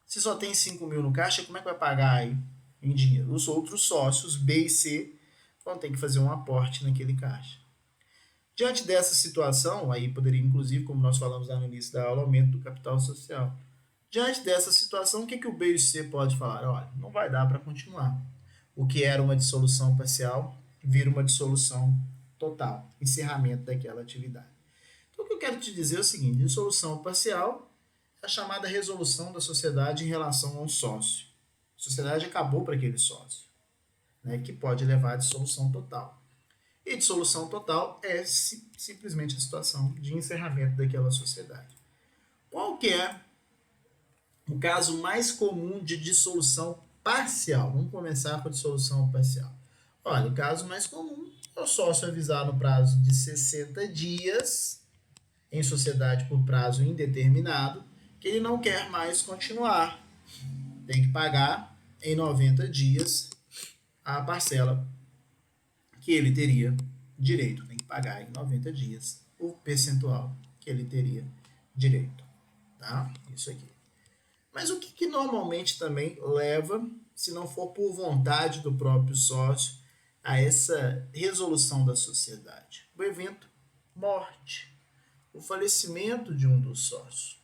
se só tem 5 mil no caixa, como é que vai pagar aí em dinheiro? Os outros sócios, B e C, vão ter que fazer um aporte naquele caixa. Diante dessa situação, aí poderia inclusive, como nós falamos lá no início da aula, aumento do capital social. Diante dessa situação, o que o B e o C pode falar? Olha, não vai dar para continuar. O que era uma dissolução parcial vira uma dissolução total, encerramento daquela atividade. Então, o que eu quero te dizer é o seguinte, dissolução parcial é a chamada resolução da sociedade em relação ao sócio. A sociedade acabou para aquele sócio, né, que pode levar à dissolução total. E dissolução total é simplesmente a situação de encerramento daquela sociedade. Qual que é o caso mais comum de dissolução parcial? Vamos começar com a dissolução parcial. Olha, o caso mais comum é o sócio avisar no prazo de 60 dias, em sociedade por prazo indeterminado, que ele não quer mais continuar. Tem que pagar em 90 dias a parcela que ele teria direito. Tem que pagar em 90 dias o percentual que ele teria direito. Tá? Isso aqui. Mas o que normalmente também leva, se não for por vontade do próprio sócio, a essa resolução da sociedade? O evento morte, o falecimento de um dos sócios.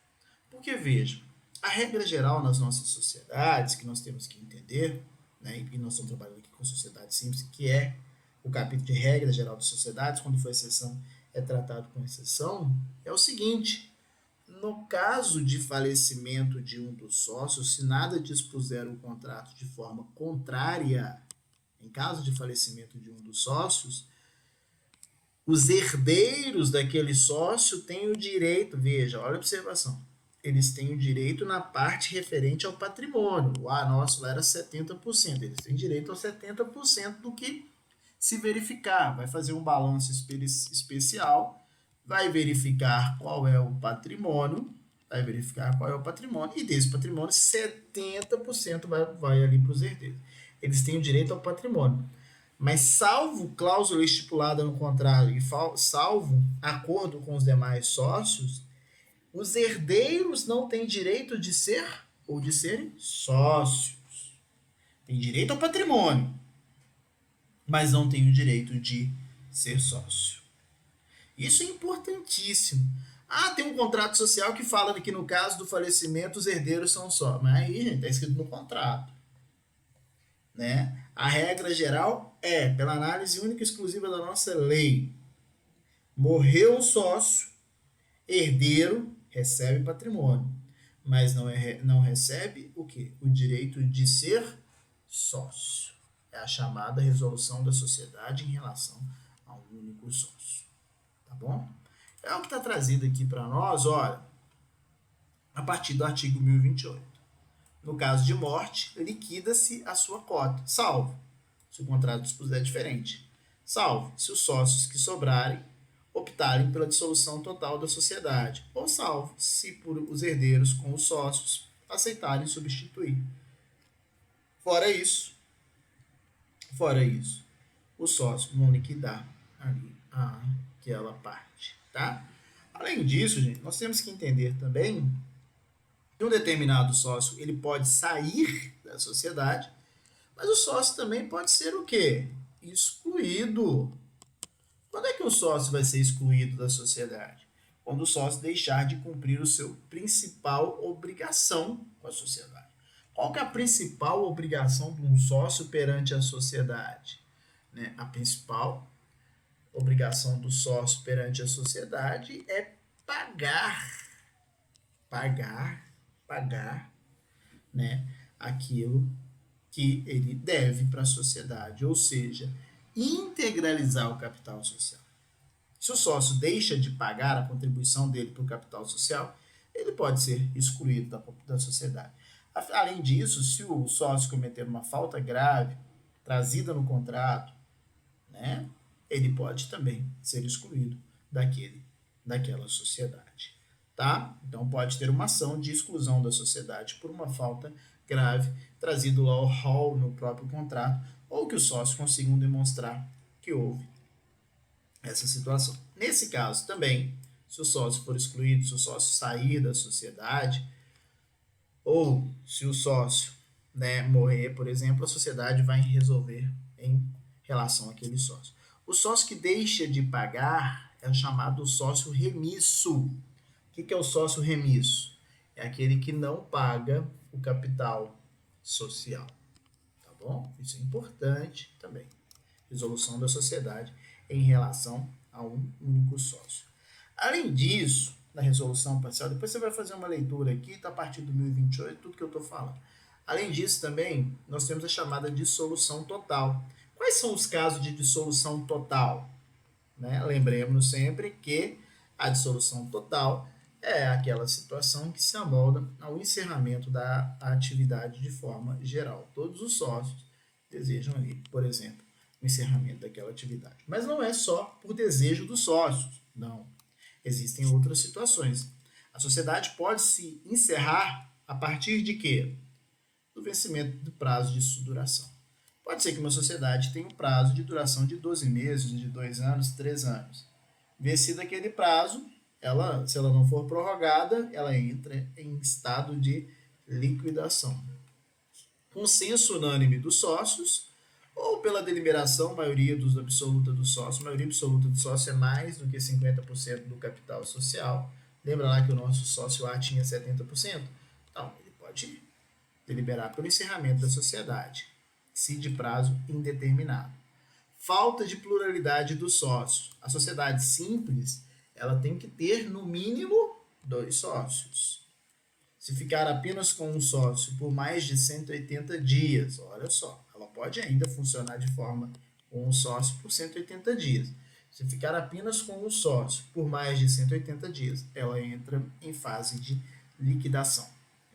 Porque, veja, a regra geral nas nossas sociedades, que nós temos que entender, né, e nós estamos trabalhando aqui com sociedade simples, que é o capítulo de regra geral de sociedades, quando for exceção, é tratado com exceção, é o seguinte: no caso de falecimento de um dos sócios, se nada dispuser o contrato de forma contrária, em caso de falecimento de um dos sócios, os herdeiros daquele sócio têm o direito, veja, olha a observação, eles têm o direito na parte referente ao patrimônio. O A nosso lá era 70%, eles têm direito a 70% do que se verificar. Vai fazer um balanço especial, vai verificar qual é o patrimônio, e desse patrimônio 70% vai ali para os herdeiros. Eles têm o direito ao patrimônio. Mas salvo cláusula estipulada no contrato e salvo acordo com os demais sócios, os herdeiros não têm direito de ser ou de serem sócios. Tem direito ao patrimônio, mas não tem o direito de ser sócio. Isso é importantíssimo. Ah, tem um contrato social que fala que no caso do falecimento os herdeiros são só. Mas aí, gente, está escrito no contrato. Né? A regra geral é, pela análise única e exclusiva da nossa lei, morreu o sócio, herdeiro recebe patrimônio, mas não recebe o quê? O direito de ser sócio. É a chamada resolução da sociedade em relação a um único sócio. Tá bom? É o que está trazido aqui para nós, olha, a partir do artigo 1028. No caso de morte, liquida-se a sua cota, salvo se o contrato dispuser diferente, salvo se os sócios que sobrarem optarem pela dissolução total da sociedade, ou salvo se por os herdeiros com os sócios aceitarem substituir. Fora isso, os sócios vão liquidar ali aquela parte, tá? Além disso, gente, nós temos que entender também que um determinado sócio ele pode sair da sociedade, mas o sócio também pode ser o quê? Excluído. Quando é que um sócio vai ser excluído da sociedade? Quando o sócio deixar de cumprir o seu principal obrigação com a sociedade. Qual que é a principal obrigação de um sócio perante a sociedade? Né? A principal obrigação do sócio perante a sociedade é pagar, né, aquilo que ele deve para a sociedade, ou seja, integralizar o capital social. Se o sócio deixa de pagar a contribuição dele para o capital social, ele pode ser excluído da sociedade. Além disso, se o sócio cometer uma falta grave trazida no contrato, né, ele pode também ser excluído daquela sociedade. Tá? Então pode ter uma ação de exclusão da sociedade por uma falta grave trazido lá ao rol no próprio contrato, ou que os sócios consigam demonstrar que houve essa situação. Nesse caso também, se o sócio for excluído, se o sócio sair da sociedade, ou se o sócio, né, morrer, por exemplo, a sociedade vai resolver em relação àquele sócio. O sócio que deixa de pagar é o chamado sócio remisso. O que é o sócio remisso? É aquele que não paga o capital social. Tá bom? Isso é importante também. Resolução da sociedade em relação a um único sócio. Além disso, na resolução parcial, depois você vai fazer uma leitura aqui, tá a partir do 1028, tudo que eu estou falando. Além disso, também, nós temos a chamada dissolução total. Quais são os casos de dissolução total? Né? Lembremos sempre que a dissolução total é aquela situação que se amolda ao encerramento da atividade de forma geral. Todos os sócios desejam ali, por exemplo, o encerramento daquela atividade. Mas não é só por desejo dos sócios, não. Existem outras situações. A sociedade pode se encerrar a partir de quê? Do vencimento do prazo de duração. Pode ser que uma sociedade tenha um prazo de duração de 12 meses, de 2 anos, 3 anos. Vencido aquele prazo, se ela não for prorrogada, ela entra em estado de liquidação. Consenso unânime dos sócios, ou pela deliberação, maioria absoluta dos sócios. A maioria absoluta dos sócios é mais do que 50% do capital social. Lembra lá que o nosso sócio A tinha 70%? Então, ele pode deliberar pelo encerramento da sociedade, se de prazo indeterminado. Falta de pluralidade dos sócios. A sociedade simples, ela tem que ter no mínimo 2 sócios. Se ficar apenas com um sócio por mais de 180 dias, olha só, ela pode ainda funcionar de forma com um sócio por 180 dias. Se ficar apenas com um sócio por mais de 180 dias, ela entra em fase de liquidação.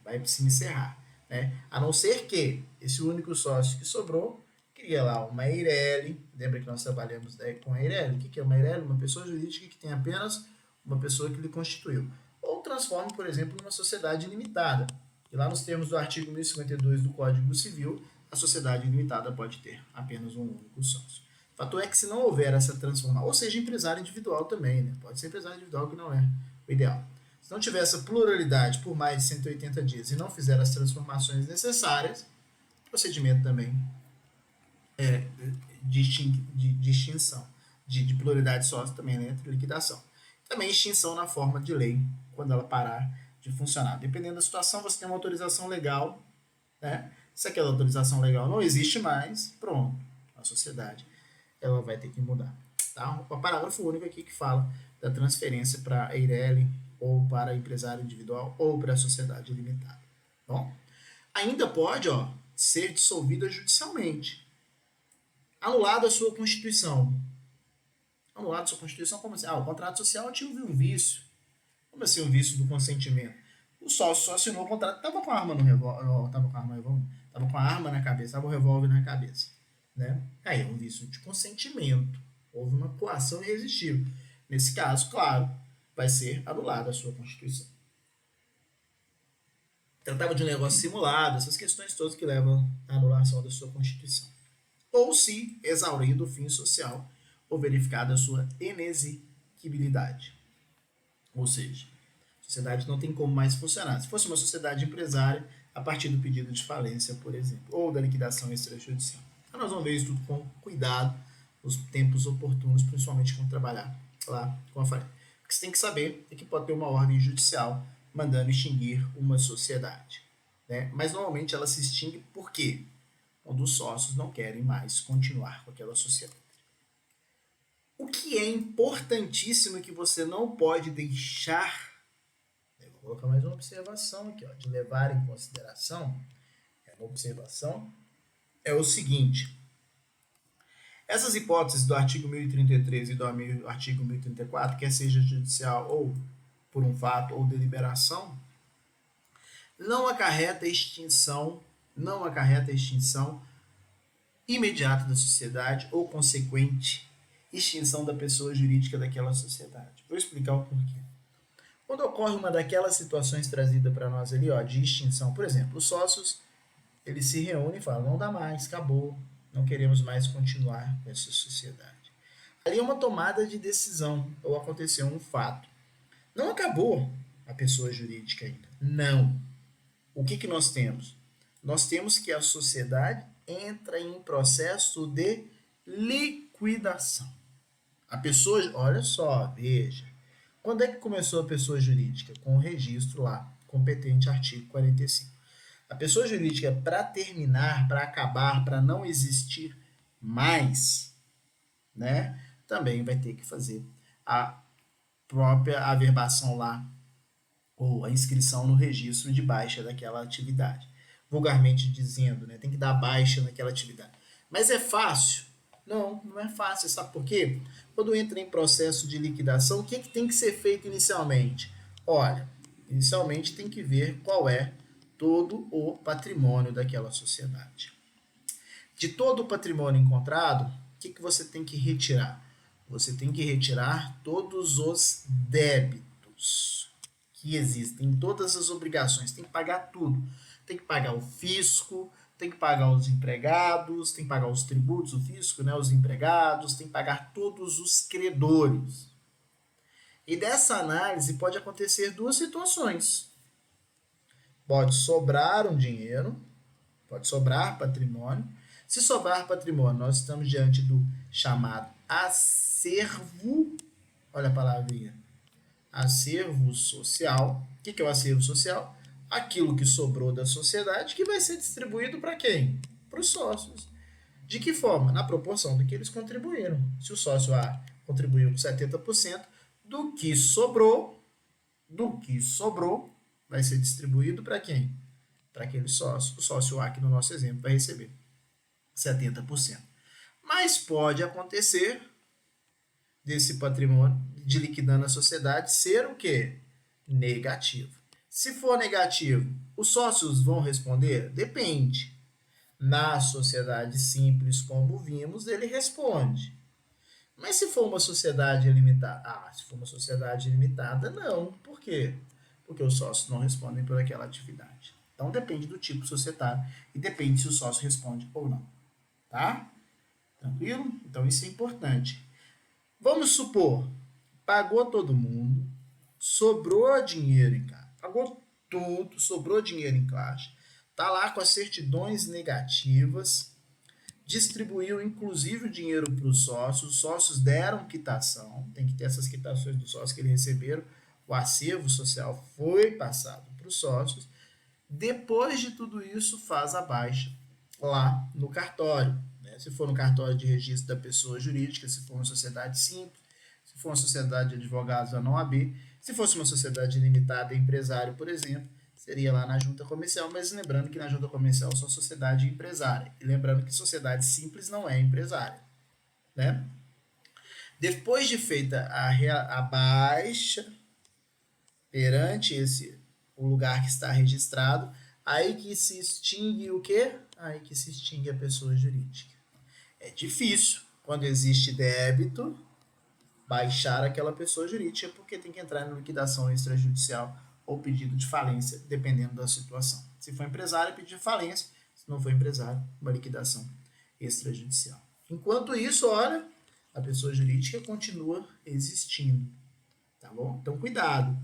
Vai se encerrar. Né? A não ser que esse único sócio que sobrou cria lá uma EIRELI. Lembra que nós trabalhamos com a EIRELI? O que é uma EIRELI? Uma pessoa jurídica que tem apenas uma pessoa que lhe constituiu. Ou transforma, por exemplo, numa sociedade limitada. E lá nos termos do artigo 1052 do Código Civil, a sociedade limitada pode ter apenas um único sócio. O fato é que se não houver essa transformação, ou seja, empresário individual também, né? Pode ser empresário individual que não é o ideal. Se Se não tiver essa pluralidade por mais de 180 dias e não fizer as transformações necessárias, o procedimento também é de extinção, de pluralidade sócio também entra liquidação. Também extinção na forma de lei, quando ela parar de funcionar. Dependendo da situação, você tem uma autorização legal, né? Se aquela autorização legal não existe mais, pronto, a sociedade ela vai ter que mudar. Tá? O parágrafo único aqui que fala da transferência para a Eireli, ou para empresário individual, ou para a sociedade limitada. Bom, ainda pode ser dissolvida judicialmente. Anulada a sua Constituição. Anulada a sua Constituição, como assim? O contrato social tinha um vício. Como assim um vício do consentimento? O sócio só assinou o contrato, estava com a arma no revólver, estava com a arma na cabeça, estava o revólver na cabeça. Né? Aí é um vício de consentimento. Houve uma coação irresistível. Nesse caso, claro, vai ser anulada a sua Constituição. Tratava de um negócio simulado, essas questões todas que levam à anulação da sua Constituição. Ou se exaurido o fim social ou verificada a sua inexequibilidade. Ou seja, a sociedade não tem como mais funcionar. Se fosse uma sociedade empresária, a partir do pedido de falência, por exemplo, ou da liquidação extrajudicial. Então nós vamos ver isso tudo com cuidado, nos tempos oportunos, principalmente quando trabalhar lá com a falência. O que você tem que saber é que pode ter uma ordem judicial mandando extinguir uma sociedade. Né? Mas normalmente ela se extingue por quê? Quando os sócios não querem mais continuar com aquela sociedade. O que é importantíssimo que você não pode deixar, eu vou colocar mais uma observação aqui, de levar em consideração, uma observação, é o seguinte: essas hipóteses do artigo 1033 e do artigo 1034, quer seja judicial ou por um fato ou deliberação, não acarreta extinção imediata da sociedade ou consequente extinção da pessoa jurídica daquela sociedade. Vou explicar o porquê. Quando ocorre uma daquelas situações trazidas para nós ali, de extinção, por exemplo, os sócios, eles se reúnem e falam, não dá mais, acabou, não queremos mais continuar com essa sociedade. Ali é uma tomada de decisão, ou aconteceu um fato. Não acabou a pessoa jurídica ainda. Não. O que nós temos? Nós temos que a sociedade entra em processo de liquidação. A pessoa, olha só, veja. Quando é que começou a pessoa jurídica? Com o registro lá, competente artigo 45. A pessoa jurídica, para terminar, para acabar, para não existir mais, né, também vai ter que fazer a própria averbação lá, ou a inscrição no registro de baixa daquela atividade. Vulgarmente dizendo, né, tem que dar baixa naquela atividade. Mas é fácil? Não, não é fácil. Sabe por quê? Quando entra em processo de liquidação, o que tem que ser feito inicialmente? Olha, inicialmente tem que ver qual é todo o patrimônio daquela sociedade. De todo o patrimônio encontrado, o que você tem que retirar? Você tem que retirar todos os débitos que existem, todas as obrigações, tem que pagar tudo. Tem que pagar o fisco, tem que pagar os empregados, tem que pagar os tributos, o fisco, né, os empregados, tem que pagar todos os credores. E dessa análise pode acontecer duas situações. Pode sobrar um dinheiro, pode sobrar patrimônio. Se sobrar patrimônio, nós estamos diante do chamado acervo, olha a palavrinha, acervo social. O que é o acervo social? Aquilo que sobrou da sociedade que vai ser distribuído para quem? Para os sócios. De que forma? Na proporção do que eles contribuíram. Se o sócio A contribuiu com 70%, do que sobrou, vai ser distribuído para quem? Para aquele sócio. O sócio A, que no nosso exemplo, vai receber 70%. Mas pode acontecer desse patrimônio de liquidando a sociedade ser o quê? Negativo. Se for negativo, os sócios vão responder? Depende. Na sociedade simples, como vimos, ele responde. Mas se for uma sociedade limitada? Se for uma sociedade limitada, não. Por quê? Porque os sócios não respondem por aquela atividade. Então depende do tipo societário e depende se o sócio responde ou não. Tá? Tranquilo? Então isso é importante. Vamos supor, pagou todo mundo, sobrou dinheiro em caixa, pagou tudo, sobrou dinheiro em caixa, tá lá com as certidões negativas, distribuiu inclusive o dinheiro para os sócios deram quitação, tem que ter essas quitações dos sócios que eles receberam, o acervo social foi passado para os sócios, depois de tudo isso faz a baixa lá no cartório, né? Se for no cartório de registro da pessoa jurídica, se for uma sociedade simples, se for uma sociedade de advogados a não AB, se fosse uma sociedade limitada empresário, por exemplo, seria lá na junta comercial, mas lembrando que na junta comercial só sociedade empresária. E lembrando que sociedade simples não é empresária, né? Depois de feita a baixa perante o lugar que está registrado, aí que se extingue o quê? Aí que se extingue a pessoa jurídica. É difícil, quando existe débito, baixar aquela pessoa jurídica, porque tem que entrar em liquidação extrajudicial ou pedido de falência, dependendo da situação. Se for empresário, pedido de falência. Se não for empresário, uma liquidação extrajudicial. Enquanto isso, olha, a pessoa jurídica continua existindo. Tá bom? Então, cuidado.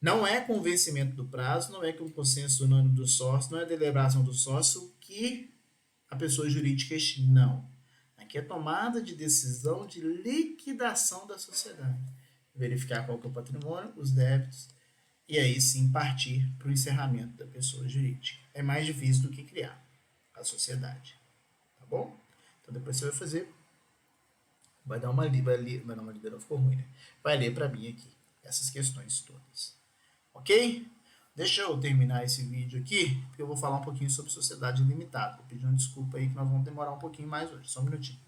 Não é com o vencimento do prazo, não é com o consenso unânime do sócio, não é a deliberação do sócio que a pessoa jurídica extingue. Não. Aqui é tomada de decisão de liquidação da sociedade. Verificar qual que é o patrimônio, os débitos, e aí sim partir para o encerramento da pessoa jurídica. É mais difícil do que criar a sociedade. Tá bom? Então depois você vai fazer. Vai dar uma liberação, ficou ruim, né? Vai ler para mim aqui essas questões todas. Ok? Deixa eu terminar esse vídeo aqui, porque eu vou falar um pouquinho sobre sociedade limitada. Vou pedir uma desculpa aí que nós vamos demorar um pouquinho mais hoje. Só um minutinho.